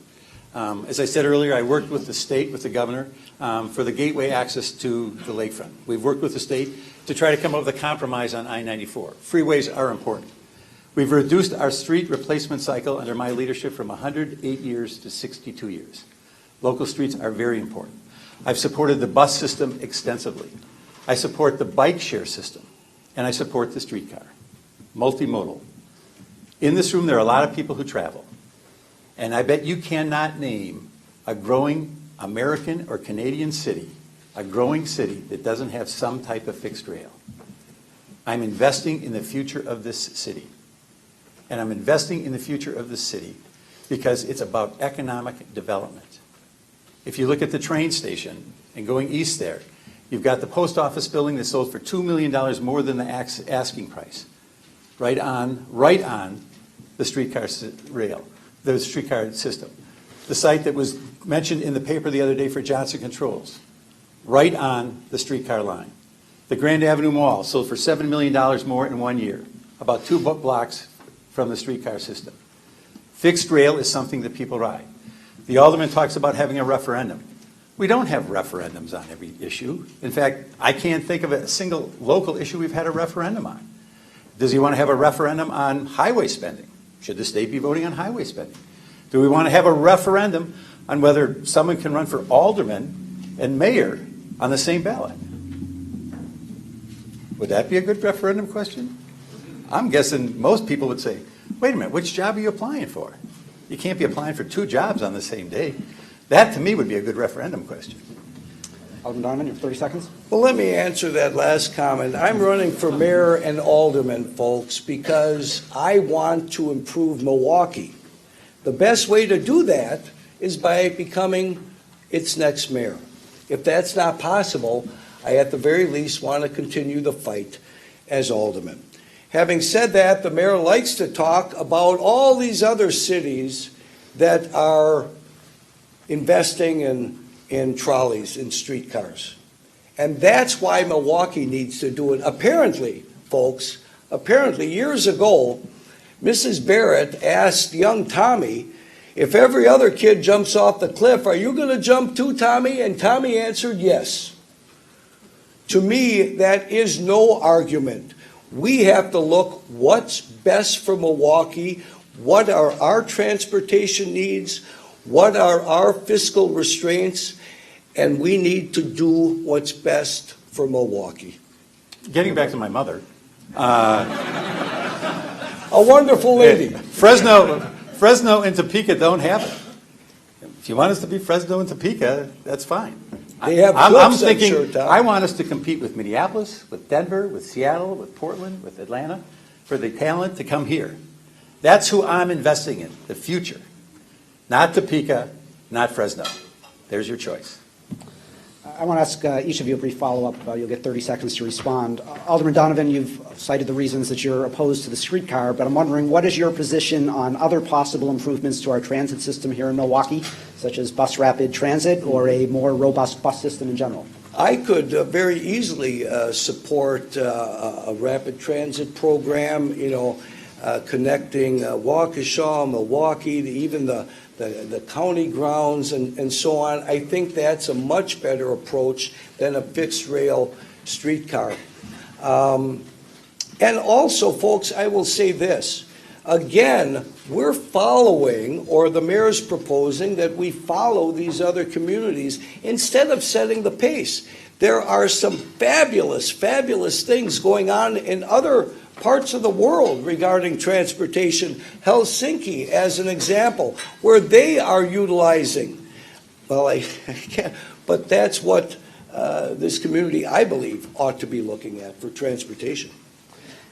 As I said earlier, I worked with the state, with the governor, for the gateway access to the lakefront. We've worked with the state to try to come up with a compromise on I-94. Freeways are important. We've reduced our street replacement cycle under my leadership from 108 years to 62 years. Local streets are very important. I've supported the bus system extensively. I support the bike share system, and I support the streetcar, multimodal. In this room, there are a lot of people who travel, and I bet you cannot name a growing American or Canadian city, a growing city that doesn't have some type of fixed rail. I'm investing in the future of this city, and I'm investing in the future of this city because it's about economic development. If you look at the train station and going east there, you've got the post office building that sold for $2 million more than the asking price, right on the streetcar rail, the streetcar system. The site that was mentioned in the paper the other day for Johnson Controls, right on the streetcar line. The Grand Avenue Mall sold for $7 million more in 1 year, about 2 blocks from the streetcar system. Fixed rail is something that people ride. The Alderman talks about having a referendum. We don't have referendums on every issue. In fact, I can't think of a single local issue we've had a referendum on. Does he want to have a referendum on highway spending? Should the state be voting on highway spending? Do we want to have a referendum on whether someone can run for alderman and mayor on the same ballot? Would that be a good referendum question? I'm guessing most people would say, wait a minute, which job are you applying for? You can't be applying for 2 jobs on the same day. That, to me, would be a good referendum question. Alderman Donovan, you have 30 seconds. Well, let me answer that last comment. I'm running for mayor and alderman, folks, because I want to improve Milwaukee. The best way to do that is by becoming its next mayor. If that's not possible, I at the very least want to continue the fight as alderman. Having said that, the mayor likes to talk about all these other cities that are investing in trolleys, in streetcars. And that's why Milwaukee needs to do it. Apparently, folks, years ago, Mrs. Barrett asked young Tommy, if every other kid jumps off the cliff, are you going to jump too, Tommy? And Tommy answered yes. To me, that is no argument. We have to look what's best for Milwaukee, what are our transportation needs, what are our fiscal restraints, and we need to do what's best for Milwaukee. Getting back to my mother. A wonderful lady. Fresno and Topeka don't have it. If you want us to be Fresno and Topeka, that's fine. They have I'm clips, I'm thinking, sure, Tom. I want us to compete with Minneapolis, with Denver, with Seattle, with Portland, with Atlanta, for the talent to come here. That's who I'm investing in, the future. Not Topeka, not Fresno. There's your choice. I want to ask each of you a brief follow-up. You'll get 30 seconds to respond. Alderman Donovan, you've cited the reasons that you're opposed to the streetcar, but I'm wondering, what is your position on other possible improvements to our transit system here in Milwaukee, such as bus rapid transit or a more robust bus system in general? I could very easily support a rapid transit program, connecting Waukesha, Milwaukee, even the county grounds and so on. I think that's a much better approach than a fixed rail streetcar. And also, folks, I will say this. Again, we're following, or the mayor's proposing, that we follow these other communities instead of setting the pace. There are some fabulous, fabulous things going on in other parts of the world regarding transportation. Helsinki, as an example, where they are utilizing, well, I can't, but that's what this community, I believe, ought to be looking at for transportation.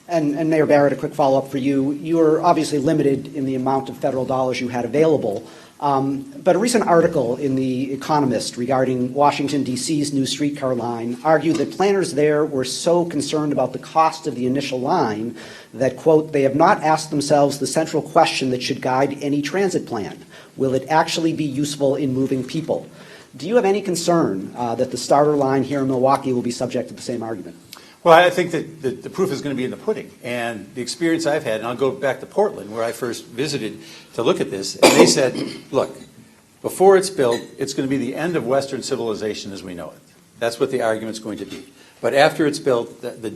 And Mayor Barrett, a quick follow-up for you. You are obviously limited in the amount of federal dollars you had available. But a recent article in The Economist regarding Washington, D.C.'s new streetcar line argued that planners there were so concerned about the cost of the initial line that, quote, they have not asked themselves the central question that should guide any transit plan. Will it actually be useful in moving people? Do you have any concern that the starter line here in Milwaukee will be subject to the same argument? Well, I think that the proof is going to be in the pudding. And the experience I've had, and I'll go back to Portland, where I first visited to look at this, and they said, look, before it's built, it's going to be the end of Western civilization as we know it. That's what the argument's going to be. But after it's built, the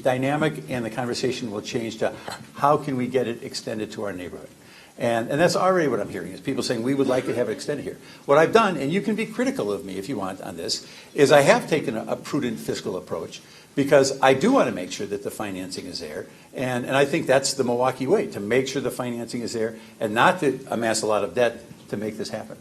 dynamic and the conversation will change to how can we get it extended to our neighborhood. And that's already what I'm hearing, is people saying we would like to have it extended here. What I've done, and you can be critical of me if you want on this, is I have taken a prudent fiscal approach, because I do want to make sure that the financing is there. And I think that's the Milwaukee way, to make sure the financing is there and not to amass a lot of debt to make this happen.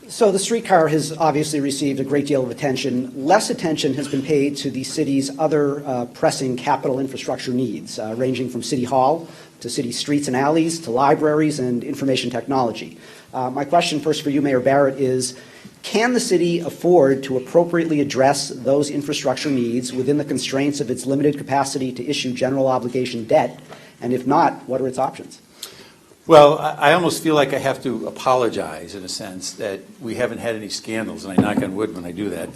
So the streetcar has obviously received a great deal of attention. Less attention has been paid to the city's other pressing capital infrastructure needs, ranging from City Hall to city streets and alleys to libraries and information technology. My question first for you, Mayor Barrett, is can the city afford to appropriately address those infrastructure needs within the constraints of its limited capacity to issue general obligation debt? And if not, what are its options? Well, I almost feel like I have to apologize in a sense that we haven't had any scandals, and I knock on wood when I do that.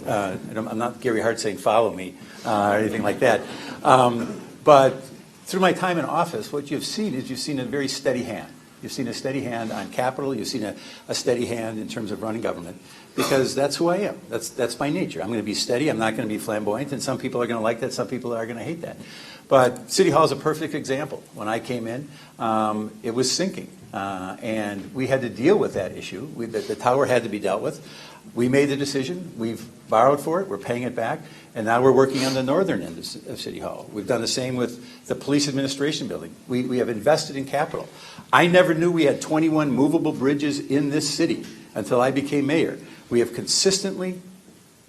I'm not Gary Hart saying follow me or anything like that. But through my time in office, what you've seen is you've seen a very steady hand. You've seen a steady hand on capital. You've seen a steady hand in terms of running government, because that's who I am. That's my nature. I'm going to be steady. I'm not going to be flamboyant, and some people are going to like that. Some people are going to hate that. But City Hall is a perfect example. When I came in, it was sinking, and we had to deal with that issue. The tower had to be dealt with. We made the decision. We've borrowed for it. We're paying it back. And now we're working on the northern end of City Hall. We've done the same with the police administration building. We have invested in capital. I never knew we had 21 movable bridges in this city until I became mayor. We have consistently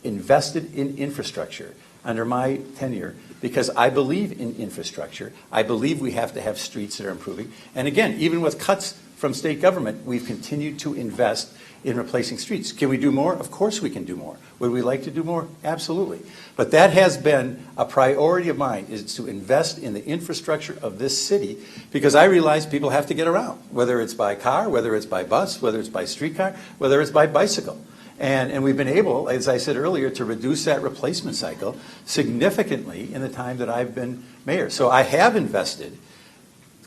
invested in infrastructure under my tenure because I believe in infrastructure. I believe we have to have streets that are improving. And again, even with cuts from state government, we've continued to invest in replacing streets. Can we do more? Of course we can do more. Would we like to do more? Absolutely. But that has been a priority of mine, is to invest in the infrastructure of this city, because I realize people have to get around, whether it's by car, whether it's by bus, whether it's by streetcar, whether it's by bicycle. And we've been able, as I said earlier, to reduce that replacement cycle significantly in the time that I've been mayor. So I have invested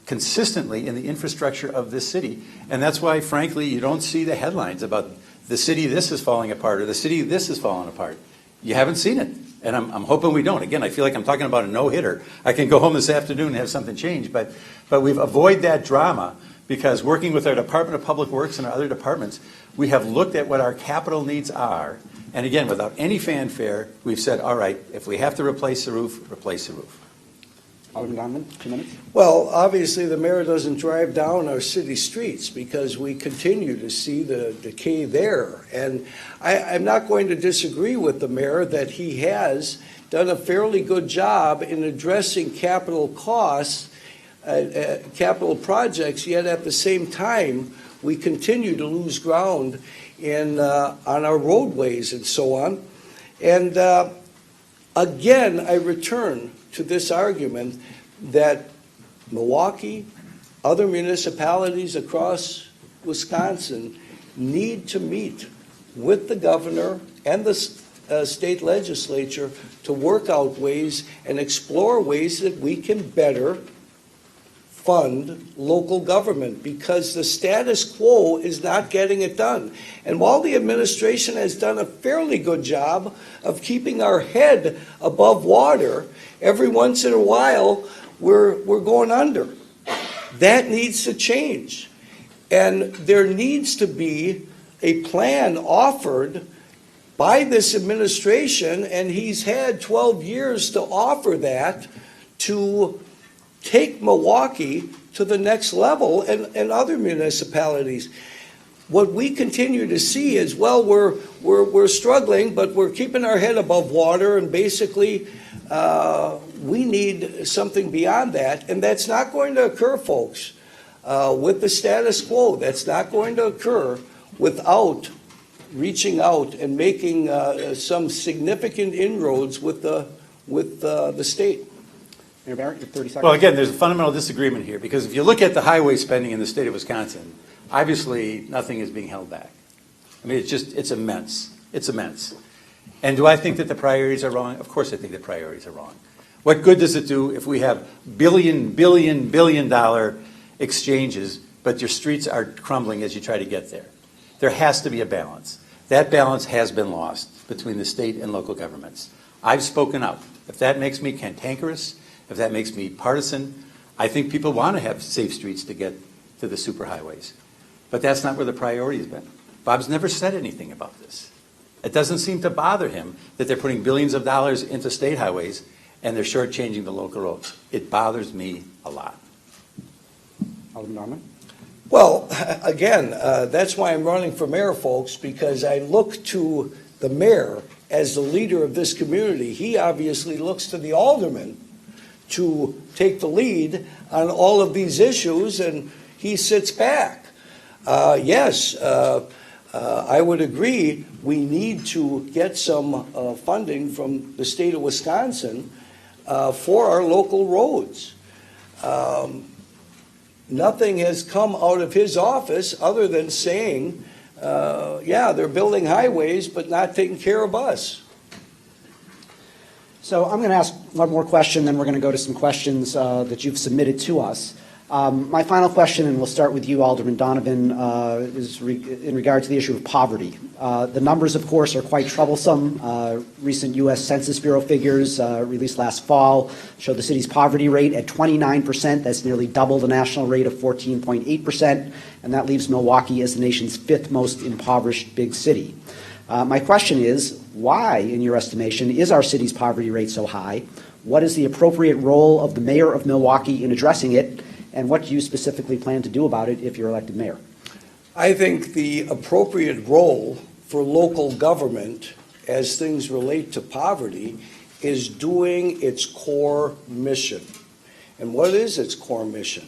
consistently in the infrastructure of this city. And that's why, frankly, you don't see the headlines about the city this is falling apart or the city this is falling apart. You haven't seen it. And I'm hoping we don't. Again, I feel like I'm talking about a no-hitter. I can go home this afternoon and have something change. But we've avoided that drama because working with our Department of Public Works and our other departments, we have looked at what our capital needs are. And again, without any fanfare, we've said, all right, if we have to replace the roof, replace the roof. Alderman Donovan, 2 minutes. Well, obviously, the mayor doesn't drive down our city streets because we continue to see the decay there. And I'm not going to disagree with the mayor that he has done a fairly good job in addressing capital costs, capital projects, yet at the same time, we continue to lose ground on our roadways and so on. And again, I return to this argument that Milwaukee, other municipalities across Wisconsin need to meet with the governor and the state legislature to work out ways and explore ways that we can better fund local government, because the status quo is not getting it done. And while the administration has done a fairly good job of keeping our head above water, every once in a while we're going under. That needs to change. And there needs to be a plan offered by this administration, and he's had 12 years to offer that, to take Milwaukee to the next level and other municipalities. What we continue to see is, well, we're struggling, but we're keeping our head above water, and basically we need something beyond that, and that's not going to occur, folks. with the status quo. That's not going to occur without reaching out and making some significant inroads with the state. Mayor Barrett, you have 30 seconds. Well, again, there's a fundamental disagreement here, because if you look at the highway spending in the state of Wisconsin, obviously nothing is being held back. I mean, it's immense. It's immense. And do I think that the priorities are wrong? Of course I think the priorities are wrong. What good does it do if we have billion dollar exchanges, but your streets are crumbling as you try to get there? There has to be a balance. That balance has been lost between the state and local governments. I've spoken up. If that makes me cantankerous, if that makes me partisan, I think people want to have safe streets to get to the superhighways. But that's not where the priority has been. Bob's never said anything about this. It doesn't seem to bother him that they're putting billions of dollars into state highways and they're shortchanging the local roads. It bothers me a lot. Alderman Donovan. Well, again, that's why I'm running for mayor, folks, because I look to the mayor as the leader of this community. He obviously looks to the alderman to take the lead on all of these issues, and he sits back. Yes, I would agree we need to get some funding from the state of Wisconsin for our local roads. Nothing has come out of his office other than saying, yeah, they're building highways, but not taking care of us. So I'm going to ask one more question, then we're going to go to some questions that you've submitted to us. My final question, and we'll start with you, Alderman Donovan, is in regard to the issue of poverty. The numbers, of course, are quite troublesome. Recent U.S. Census Bureau figures released last fall show the city's poverty rate at 29%. That's nearly double the national rate of 14.8%, and that leaves Milwaukee as the nation's fifth most impoverished big city. My question is, why, in your estimation, is our city's poverty rate so high? What is the appropriate role of the mayor of Milwaukee in addressing it? And what do you specifically plan to do about it if you're elected mayor? I think the appropriate role for local government as things relate to poverty is doing its core mission. And what is its core mission?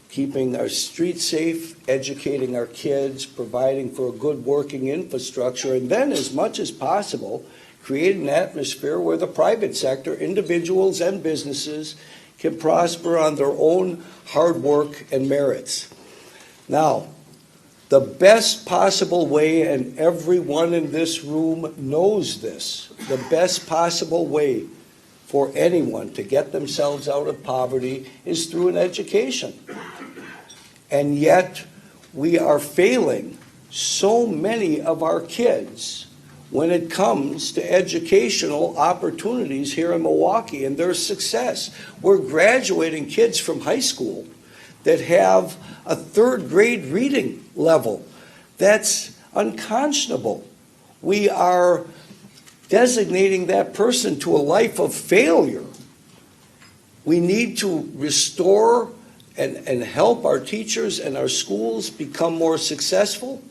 Keeping our streets safe, educating our kids, providing for a good working infrastructure, and then as much as possible, create an atmosphere where the private sector, individuals and businesses, can prosper on their own hard work and merits. Now, the best possible way, and everyone in this room knows this, the best possible way for anyone to get themselves out of poverty is through an education. And yet, we are failing so many of our kids when it comes to educational opportunities here in Milwaukee and their success. We're graduating kids from high school that have a third grade reading level. That's unconscionable. We are designating that person to a life of failure. We need to restore and help our teachers and our schools become more successful.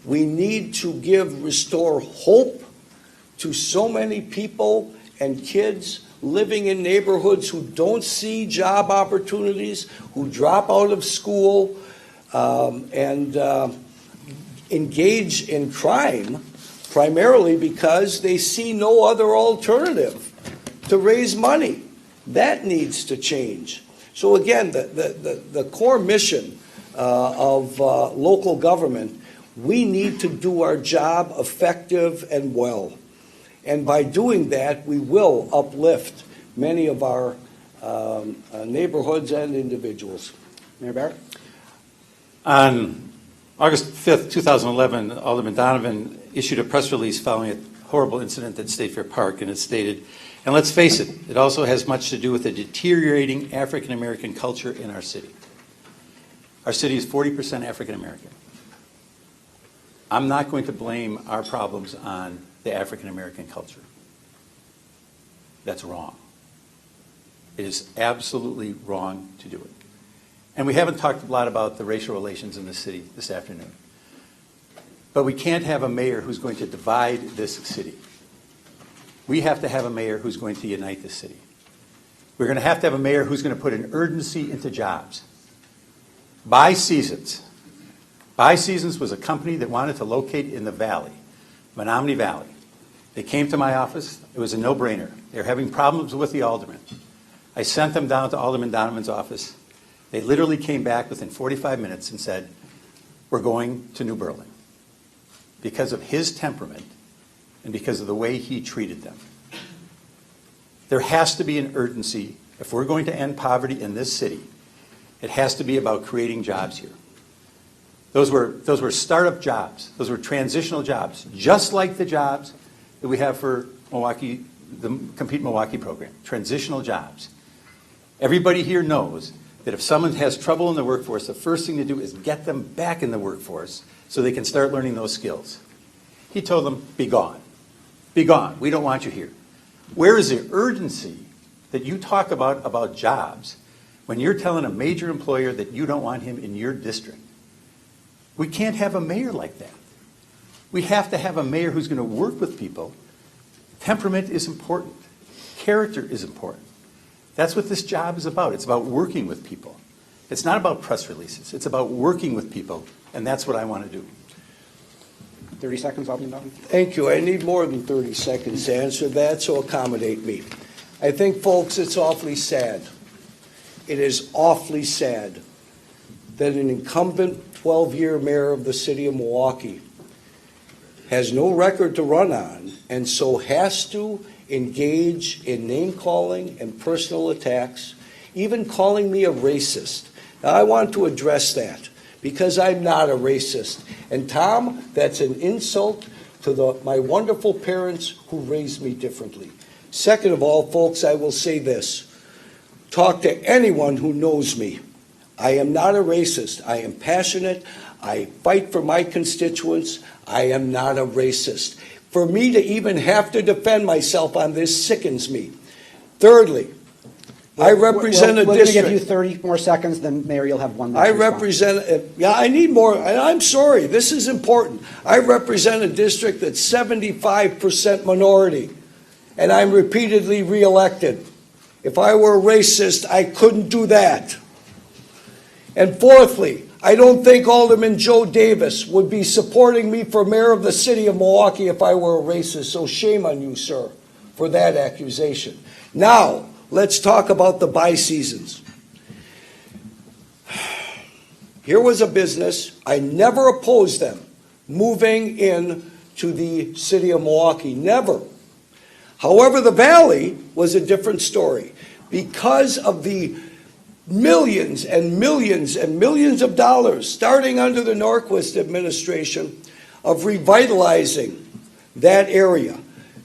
We need to restore hope to so many people and kids living in neighborhoods who don't see job opportunities, who drop out of school, and engage in crime primarily because they see no other alternative to raise money. That needs to change. So again, the core mission of local government, we need to do our job effective and well. And by doing that, we will uplift many of our neighborhoods and individuals. Mayor Barrett? On August 5th, 2011, Alderman Donovan issued a press release following a horrible incident at State Fair Park, and it stated, and let's face it, it also has much to do with the deteriorating African-American culture in our city. Our city is 40% African-American. I'm not going to blame our problems on the African-American culture. That's wrong. It is absolutely wrong to do it. And we haven't talked a lot about the racial relations in the city this afternoon. But we can't have a mayor who's going to divide this city. We have to have a mayor who's going to unite this city. We're going to have a mayor who's going to put an urgency into jobs. By Seasons. By Seasons was a company that wanted to locate in the valley, Menominee Valley. They came to my office. It was a no-brainer. They were having problems with the alderman. I sent them down to Alderman Donovan's office. They literally came back within 45 minutes and said, we're going to New Berlin because of his temperament and because of the way he treated them. There has to be an urgency. If we're going to end poverty in this city, it has to be about creating jobs here. Those were startup jobs. Those were transitional jobs, just like the jobs that we have for Milwaukee, the Compete Milwaukee program, transitional jobs. Everybody here knows that if someone has trouble in the workforce, the first thing to do is get them back in the workforce so they can start learning those skills. He told them, be gone. Be gone. We don't want you here. Where is the urgency that you talk about jobs when you're telling a major employer that you don't want him in your district? We can't have a mayor like that. We have to have a mayor who's going to work with people. Temperament is important. Character is important. That's what this job is about. It's about working with people. It's not about press releases. It's about working with people, and that's what I want to do. 30 seconds, Alderman Donovan. Thank you. I need more than 30 seconds to answer that, so accommodate me. I think, folks, it's awfully sad. It is awfully sad that an incumbent 12-year mayor of the city of Milwaukee has no record to run on and so has to engage in name-calling and personal attacks, even calling me a racist. Now, I want to address that because I'm not a racist. And, Tom, that's an insult to my wonderful parents who raised me differently. Second of all, folks, I will say this. Talk to anyone who knows me. I am not a racist. I am passionate. I fight for my constituents. I am not a racist. For me to even have to defend myself on this sickens me. Thirdly, I represent a district. We're going to give you 30 more seconds, then Mayor, you'll have 1 minute. I represent, I need more. I'm sorry, this is important. I represent a district that's 75% minority, and I'm repeatedly reelected. If I were a racist, I couldn't do that. And fourthly, I don't think Alderman Joe Davis would be supporting me for mayor of the city of Milwaukee if I were a racist, so shame on you, sir, for that accusation. Now, let's talk about the by-seasons. Here was a business, I never opposed them, moving in to the city of Milwaukee, never. However, the Valley was a different story. Because of the millions and millions and millions of dollars, starting under the Norquist administration, of revitalizing that area.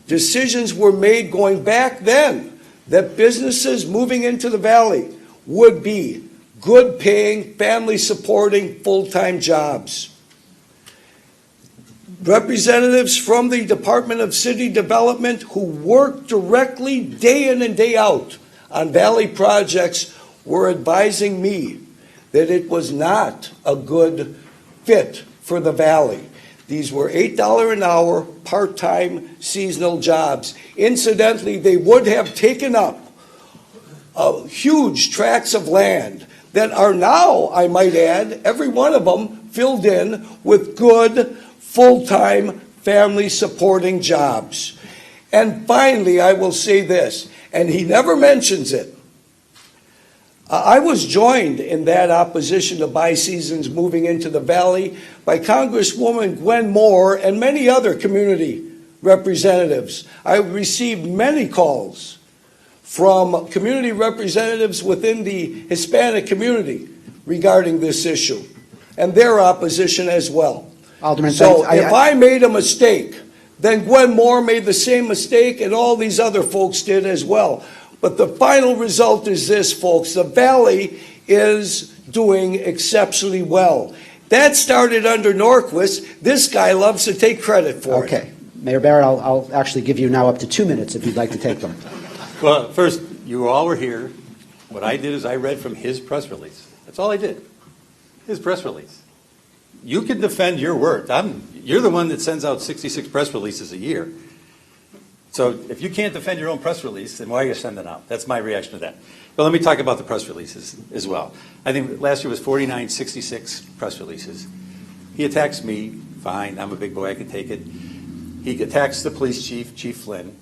Decisions were made going back then that businesses moving into the Valley would be good-paying, family-supporting, full-time jobs. Representatives from the Department of City Development who work directly day in and day out on Valley projects were advising me that it was not a good fit for the Valley. These were $8 an hour, part-time, seasonal jobs. Incidentally, they would have taken up huge tracts of land that are now, I might add, every one of them filled in with good, full-time, family-supporting jobs. And finally, I will say this, and he never mentions it. I was joined in that opposition to by-seasons moving into the Valley by Congresswoman Gwen Moore and many other community representatives. I received many calls from community representatives within the Hispanic community regarding this issue and their opposition as well. Alderman, so if I made a mistake, then Gwen Moore made the same mistake and all these other folks did as well. But the final result is this, folks. The Valley is doing exceptionally well. That started under Norquist. This guy loves to take credit for it. Okay. Mayor Barrett, I'll actually give you now up to 2 minutes if you'd like to take them. Well, first, you all were here. What I did is I read from his press release. That's all I did. His press release. You can defend your work. You're the one that sends out 66 press releases a year. So if you can't defend your own press release, then why are you sending it out? That's my reaction to that. But let me talk about the press releases as well. I think last year was 4966 press releases. He attacks me, fine, I'm a big boy, I can take it. He attacks the police chief, Chief Flynn.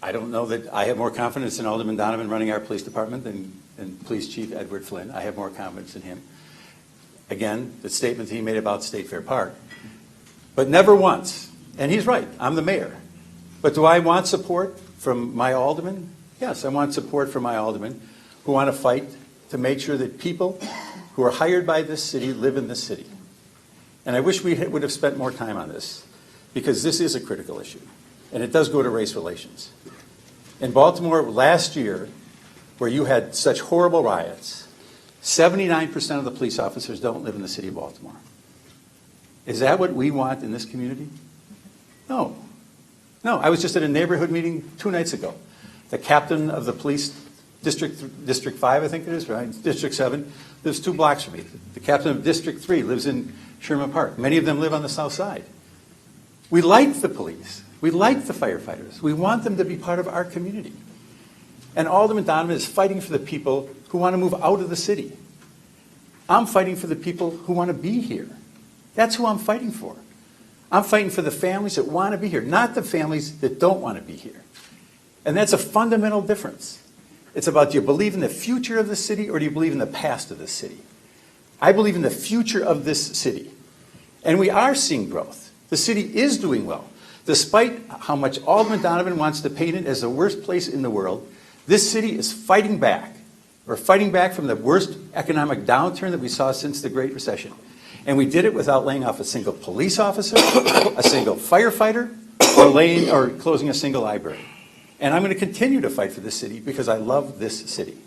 I don't know that I have more confidence in Alderman Donovan running our police department than Police Chief Edward Flynn. I have more confidence in him. Again, the statement he made about State Fair Park. But never once, and he's right, I'm the mayor. But do I want support from my aldermen? Yes, I want support from my aldermen who want to fight to make sure that people who are hired by this city live in this city. And I wish we would have spent more time on this, because this is a critical issue, and it does go to race relations. In Baltimore last year, where you had such horrible riots, 79% of the police officers don't live in the city of Baltimore. Is that what we want in this community? No. No, I was just at a neighborhood meeting 2 nights ago. The captain of the police District 5, I think it is, right? District 7, lives 2 blocks from me. The captain of District 3 lives in Sherman Park. Many of them live on the south side. We like the police. We like the firefighters. We want them to be part of our community. And Alderman Donovan is fighting for the people who want to move out of the city. I'm fighting for the people who want to be here. That's who I'm fighting for. I'm fighting for the families that want to be here, not the families that don't want to be here. And that's a fundamental difference. It's about, do you believe in the future of the city, or do you believe in the past of the city? I believe in the future of this city. And we are seeing growth. The city is doing well. Despite how much Alderman Donovan wants to paint it as the worst place in the world, this city is fighting back. We're fighting back from the worst economic downturn that we saw since the Great Recession. And we did it without laying off a single police officer, a single firefighter, or closing a single library. And I'm going to continue to fight for this city because I love this city.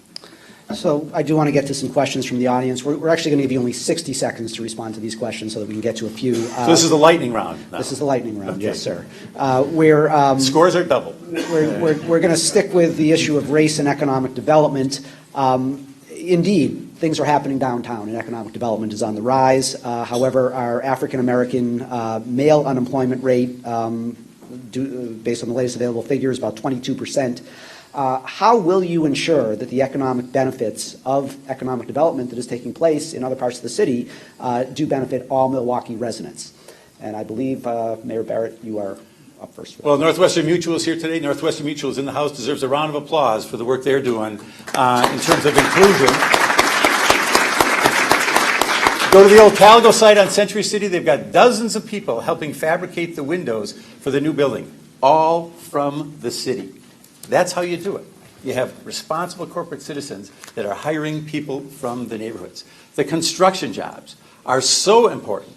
So I do want to get to some questions from the audience. We're actually going to give you only 60 seconds to respond to these questions so that we can get to a few. So this is the lightning round now. This is the lightning round, Okay. yes, sir. Scores are double. We're going to stick with the issue of race and economic development. Indeed, things are happening downtown, and economic development is on the rise. However, our African-American male unemployment rate, based on the latest available figures, about 22%. How will you ensure that the economic benefits of economic development that is taking place in other parts of the city do benefit all Milwaukee residents? And I believe, Mayor Barrett, you are up first. Well, Northwestern Mutual is here today. Northwestern Mutual is in the House, deserves a round of applause for the work they're doing in terms of inclusion. Go to the old Caligo site on Century City. They've got dozens of people helping fabricate the windows for the new building, all from the city. That's how you do it. You have responsible corporate citizens that are hiring people from the neighborhoods. The construction jobs are so important.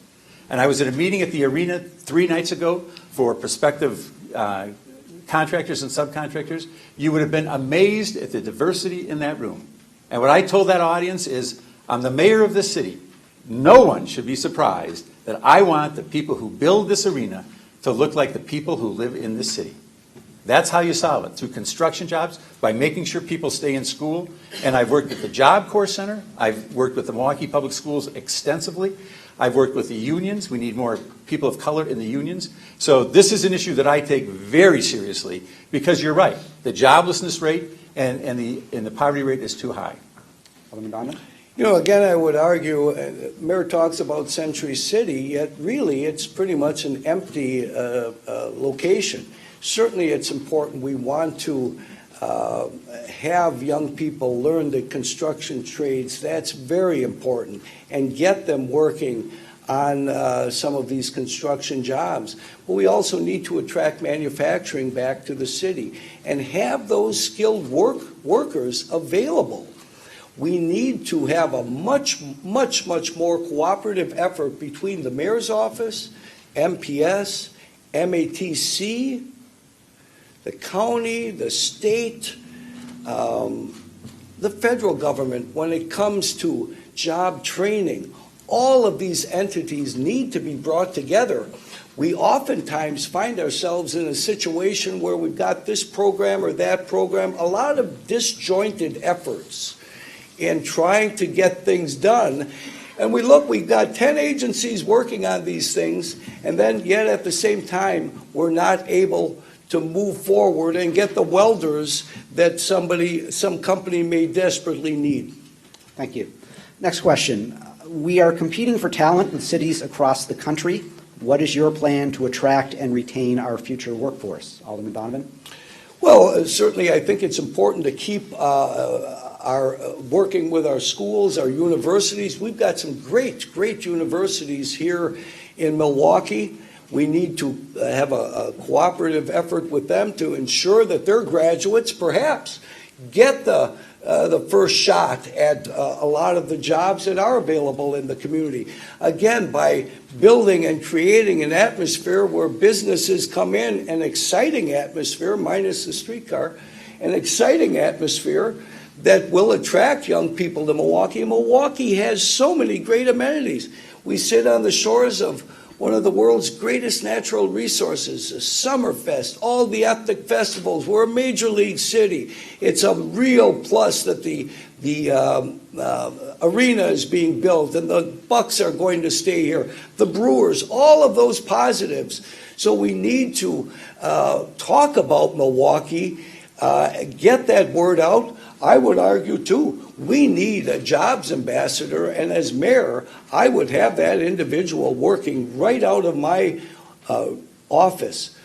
And I was at a meeting at the arena 3 nights ago for prospective contractors and subcontractors. You would have been amazed at the diversity in that room. And what I told that audience is, I'm the mayor of this city. No one should be surprised that I want the people who build this arena to look like the people who live in this city. That's how you solve it, through construction jobs, by making sure people stay in school. And I've worked at the Job Corps Center. I've worked with the Milwaukee Public Schools extensively. I've worked with the unions. We need more people of color in the unions. So this is an issue that I take very seriously, because you're right. The joblessness rate and the poverty rate is too high. Alderman Donovan? You know, again, I would argue, Mayor talks about Century City, yet really it's pretty much an empty location. Certainly it's important. We want to have young people learn the construction trades. That's very important, and get them working on some of these construction jobs. But we also need to attract manufacturing back to the city and have those skilled workers available. We need to have a much more cooperative effort between the mayor's office, MPS, MATC, the county, the state, the federal government when it comes to job training. All of these entities need to be brought together. We oftentimes find ourselves in a situation where we've got this program or that program, a lot of disjointed efforts in trying to get things done. And we've got 10 agencies working on these things, and then yet at the same time, we're not able to move forward and get the welders that some company may desperately need. Thank you. Next question. We are competing for talent in cities across the country. What is your plan to attract and retain our future workforce? Alderman Donovan? Well, certainly I think it's important to keep working with our schools, our universities. We've got some great universities here in Milwaukee. We need to have a cooperative effort with them to ensure that their graduates perhaps get the first shot at a lot of the jobs that are available in the community. Again, by building and creating an atmosphere where businesses come in, an exciting atmosphere, minus the streetcar, an exciting atmosphere that will attract young people to Milwaukee. Milwaukee has so many great amenities. We sit on the shores of one of the world's greatest natural resources, Summerfest, all the ethnic festivals. We're a major league city. It's a real plus that the arena is being built and the Bucks are going to stay here. The Brewers, all of those positives. So we need to talk about Milwaukee, get that word out. I would argue, too, we need a jobs ambassador, and as mayor, I would have that individual working right out of my office,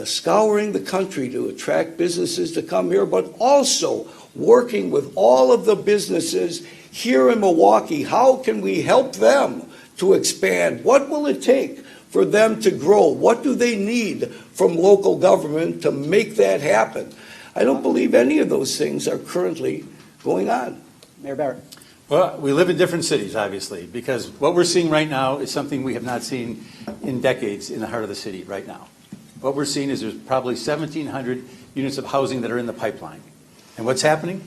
scouring the country to attract businesses to come here, but also working with all of the businesses here in Milwaukee. How can we help them to expand? What will it take for them to grow? What do they need from local government to make that happen? I don't believe any of those things are currently going on. Mayor Barrett. Well, we live in different cities, obviously, because what we're seeing right now is something we have not seen in decades in the heart of the city right now. What we're seeing is there's probably 1,700 units of housing that are in the pipeline. And what's happening?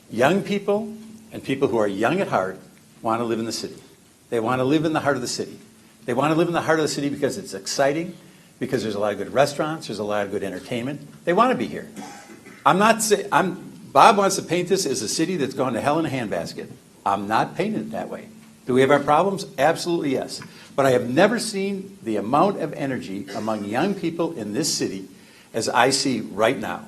Young people and people who are young at heart want to live in the city. They want to live in the heart of the city. They want to live in the heart of the city because it's exciting, because there's a lot of good restaurants, there's a lot of good entertainment. They want to be here. Bob wants to paint this as a city that's gone to hell in a handbasket. I'm not painting it that way. Do we have our problems? Absolutely yes. But I have never seen the amount of energy among young people in this city as I see right now.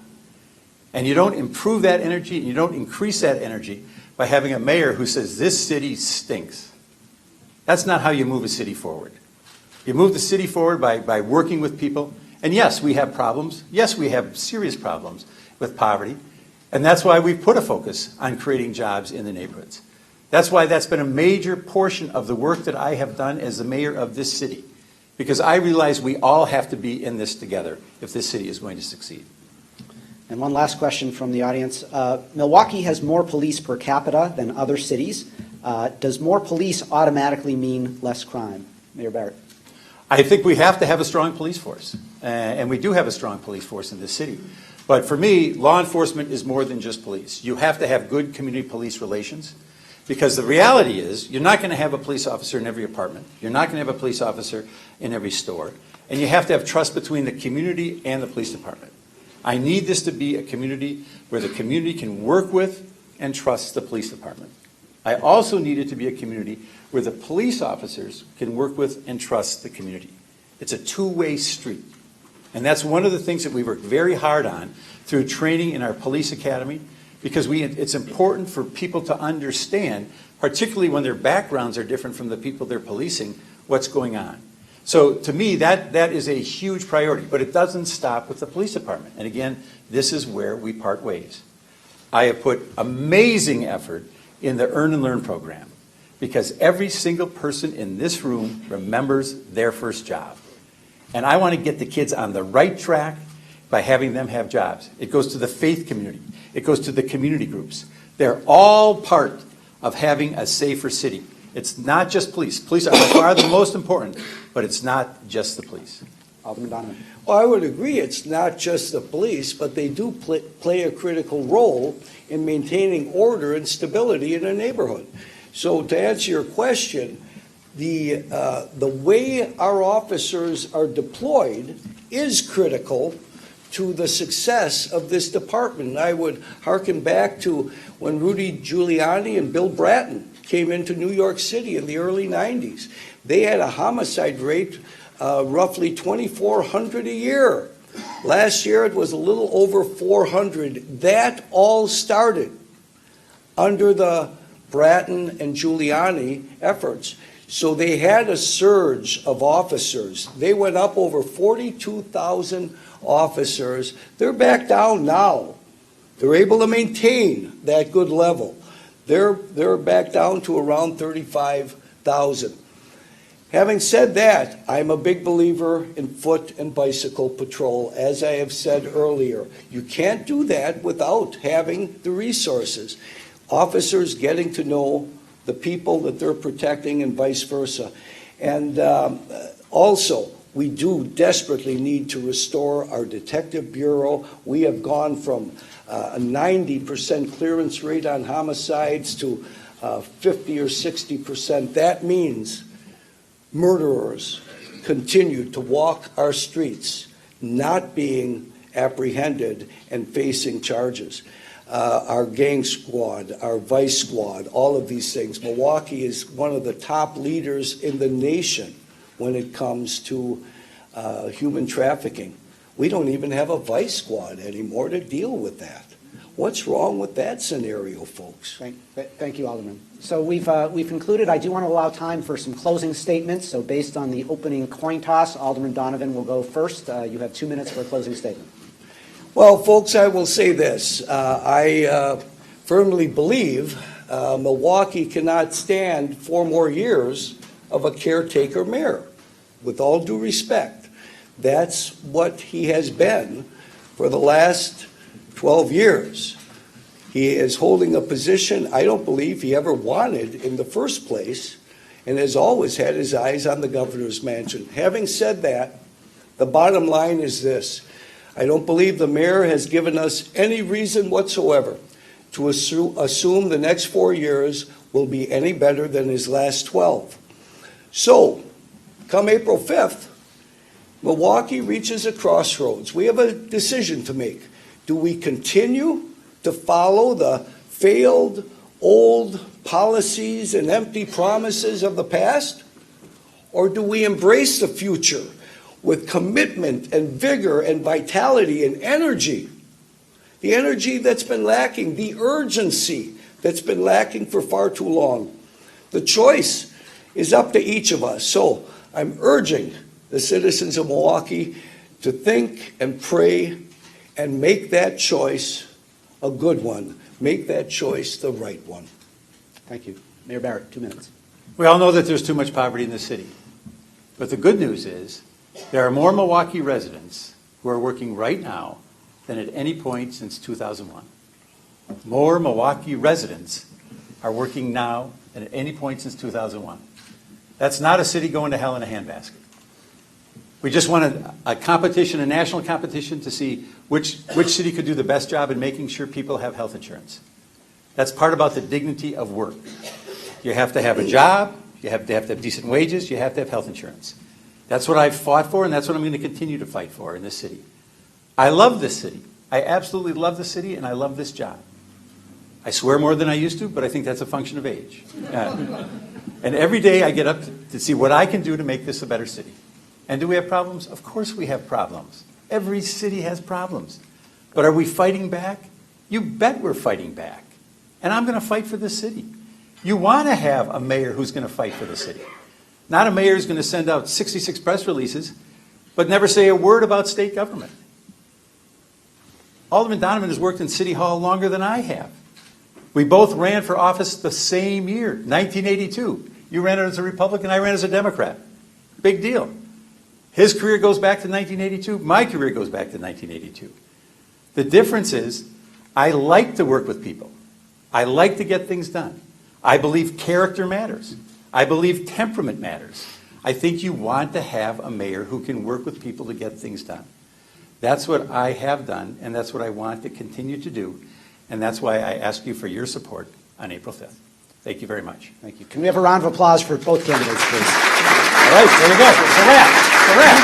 And you don't improve that energy, and you don't increase that energy by having a mayor who says this city stinks. That's not how you move a city forward. You move the city forward by working with people. And yes, we have problems. Yes, we have serious problems with poverty. And that's why we've put a focus on creating jobs in the neighborhoods. That's why that's been a major portion of the work that I have done as the mayor of this city. Because I realize we all have to be in this together if this city is going to succeed. And one last question from the audience. Milwaukee has more police per capita than other cities. Does more police automatically mean less crime? Mayor Barrett. I think we have to have a strong police force. And we do have a strong police force in this city. But for me, law enforcement is more than just police. You have to have good community-police relations. Because the reality is, you're not going to have a police officer in every apartment. You're not going to have a police officer in every store. And you have to have trust between the community and the police department. I need this to be a community where the community can work with and trust the police department. I also need it to be a community where the police officers can work with and trust the community. It's a two-way street. And that's one of the things that we work very hard on through training in our police academy, because it's important for people to understand, particularly when their backgrounds are different from the people they're policing, what's going on. So to me, that is a huge priority, but it doesn't stop with the police department. And again, this is where we part ways. I have put amazing effort in the Earn and Learn program, because every single person in this room remembers their first job. And I want to get the kids on the right track by having them have jobs. It goes to the faith community. It goes to the community groups. They're all part of having a safer city. It's not just police. Police are by far the most important, but it's not just the police. Alderman Donovan. Well, I would agree it's not just the police, but they do play a critical role in maintaining order and stability in a neighborhood. So to answer your question, the way our officers are deployed is critical to the success of this department. I would hearken back to when Rudy Giuliani and Bill Bratton came into New York City in the early 90s. They had a homicide rate roughly 2,400 a year. Last year, it was a little over 400. That all started under the Bratton and Giuliani efforts. So they had a surge of officers. They went up over 42,000 officers. They're back down now. They're able to maintain that good level. They're back down to around 35,000. Having said that, I'm a big believer in foot and bicycle patrol, as I have said earlier. You can't do that without having the resources. Officers getting to know the people that they're protecting and vice versa. And also, we do desperately need to restore our detective bureau. We have gone from a 90% clearance rate on homicides to 50 or 60%. That means murderers continue to walk our streets, not being apprehended and facing charges. Our gang squad, our vice squad, all of these things. Milwaukee is one of the top leaders in the nation when it comes to human trafficking. We don't even have a vice squad anymore to deal with that. What's wrong with that scenario, folks? Thank you, Alderman. So we've concluded. I do want to allow time for some closing statements. So based on the opening coin toss, Alderman Donovan will go first. You have 2 minutes for a closing statement. Well, folks, I will say this. I firmly believe Milwaukee cannot stand 4 more years of a caretaker mayor. With all due respect, that's what he has been for the last 12 years. He is holding a position I don't believe he ever wanted in the first place, and has always had his eyes on the governor's mansion. Having said that, the bottom line is this. I don't believe the mayor has given us any reason whatsoever to assume the next 4 years will be any better than his last 12. So, come April 5th, Milwaukee reaches a crossroads. We have a decision to make. Do we continue to follow the failed old policies and empty promises of the past? Or do we embrace the future with commitment and vigor and vitality and energy? The energy that's been lacking, the urgency that's been lacking for far too long. The choice is up to each of us. So I'm urging the citizens of Milwaukee to think and pray and make that choice a good one. Make that choice the right one. Thank you. Mayor Barrett, 2 minutes. We all know that there's too much poverty in the city. But the good news is there are more Milwaukee residents who are working right now than at any point since 2001. More Milwaukee residents are working now than at any point since 2001. That's not a city going to hell in a handbasket. We just wanted a competition, a national competition, to see which city could do the best job in making sure people have health insurance. That's part about the dignity of work. You have to have a job, you have to have decent wages, you have to have health insurance. That's what I've fought for, and that's what I'm going to continue to fight for in this city. I love this city. I absolutely love the city, and I love this job. I swear more than I used to, but I think that's a function of age. And every day I get up to see what I can do to make this a better city. And do we have problems? Of course we have problems. Every city has problems. But are we fighting back? You bet we're fighting back. And I'm going to fight for this city. You want to have a mayor who's going to fight for the city. Not a mayor who's going to send out 66 press releases, but never say a word about state government. Alderman Donovan has worked in City Hall longer than I have. We both ran for office the same year, 1982. You ran as a Republican, I ran as a Democrat. Big deal. His career goes back to 1982. My career goes back to 1982. The difference is I like to work with people. I like to get things done. I believe character matters. I believe temperament matters. I think you want to have a mayor who can work with people to get things done. That's what I have done, and that's what I want to continue to do. And that's why I ask you for your support on April 5th. Thank you very much. Thank you. Can we have a round of applause for both candidates, please? All right, there we go. It's a wrap. It's a wrap.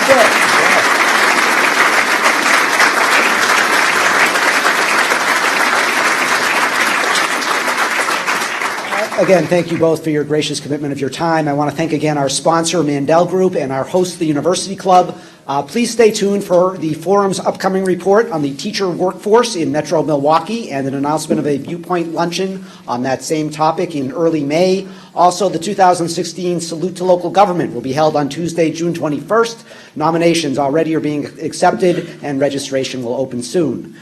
Again, thank you both for your gracious commitment of your time. I want to thank again our sponsor, Mandel Group, and our host, the University Club. Please stay tuned for the forum's upcoming report on the teacher workforce in Metro Milwaukee and an announcement of a viewpoint luncheon on that same topic in early May. Also, the 2016 Salute to Local Government will be held on Tuesday, June 21st. Nominations already are being accepted and registration will open soon.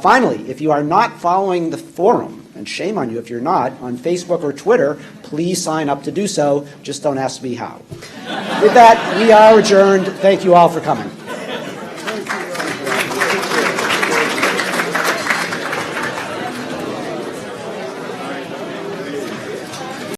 Finally, if you are not following the forum, and shame on you if you're not, on Facebook or Twitter, please sign up to do so. Just don't ask me how. With that, we are adjourned. Thank you all for coming.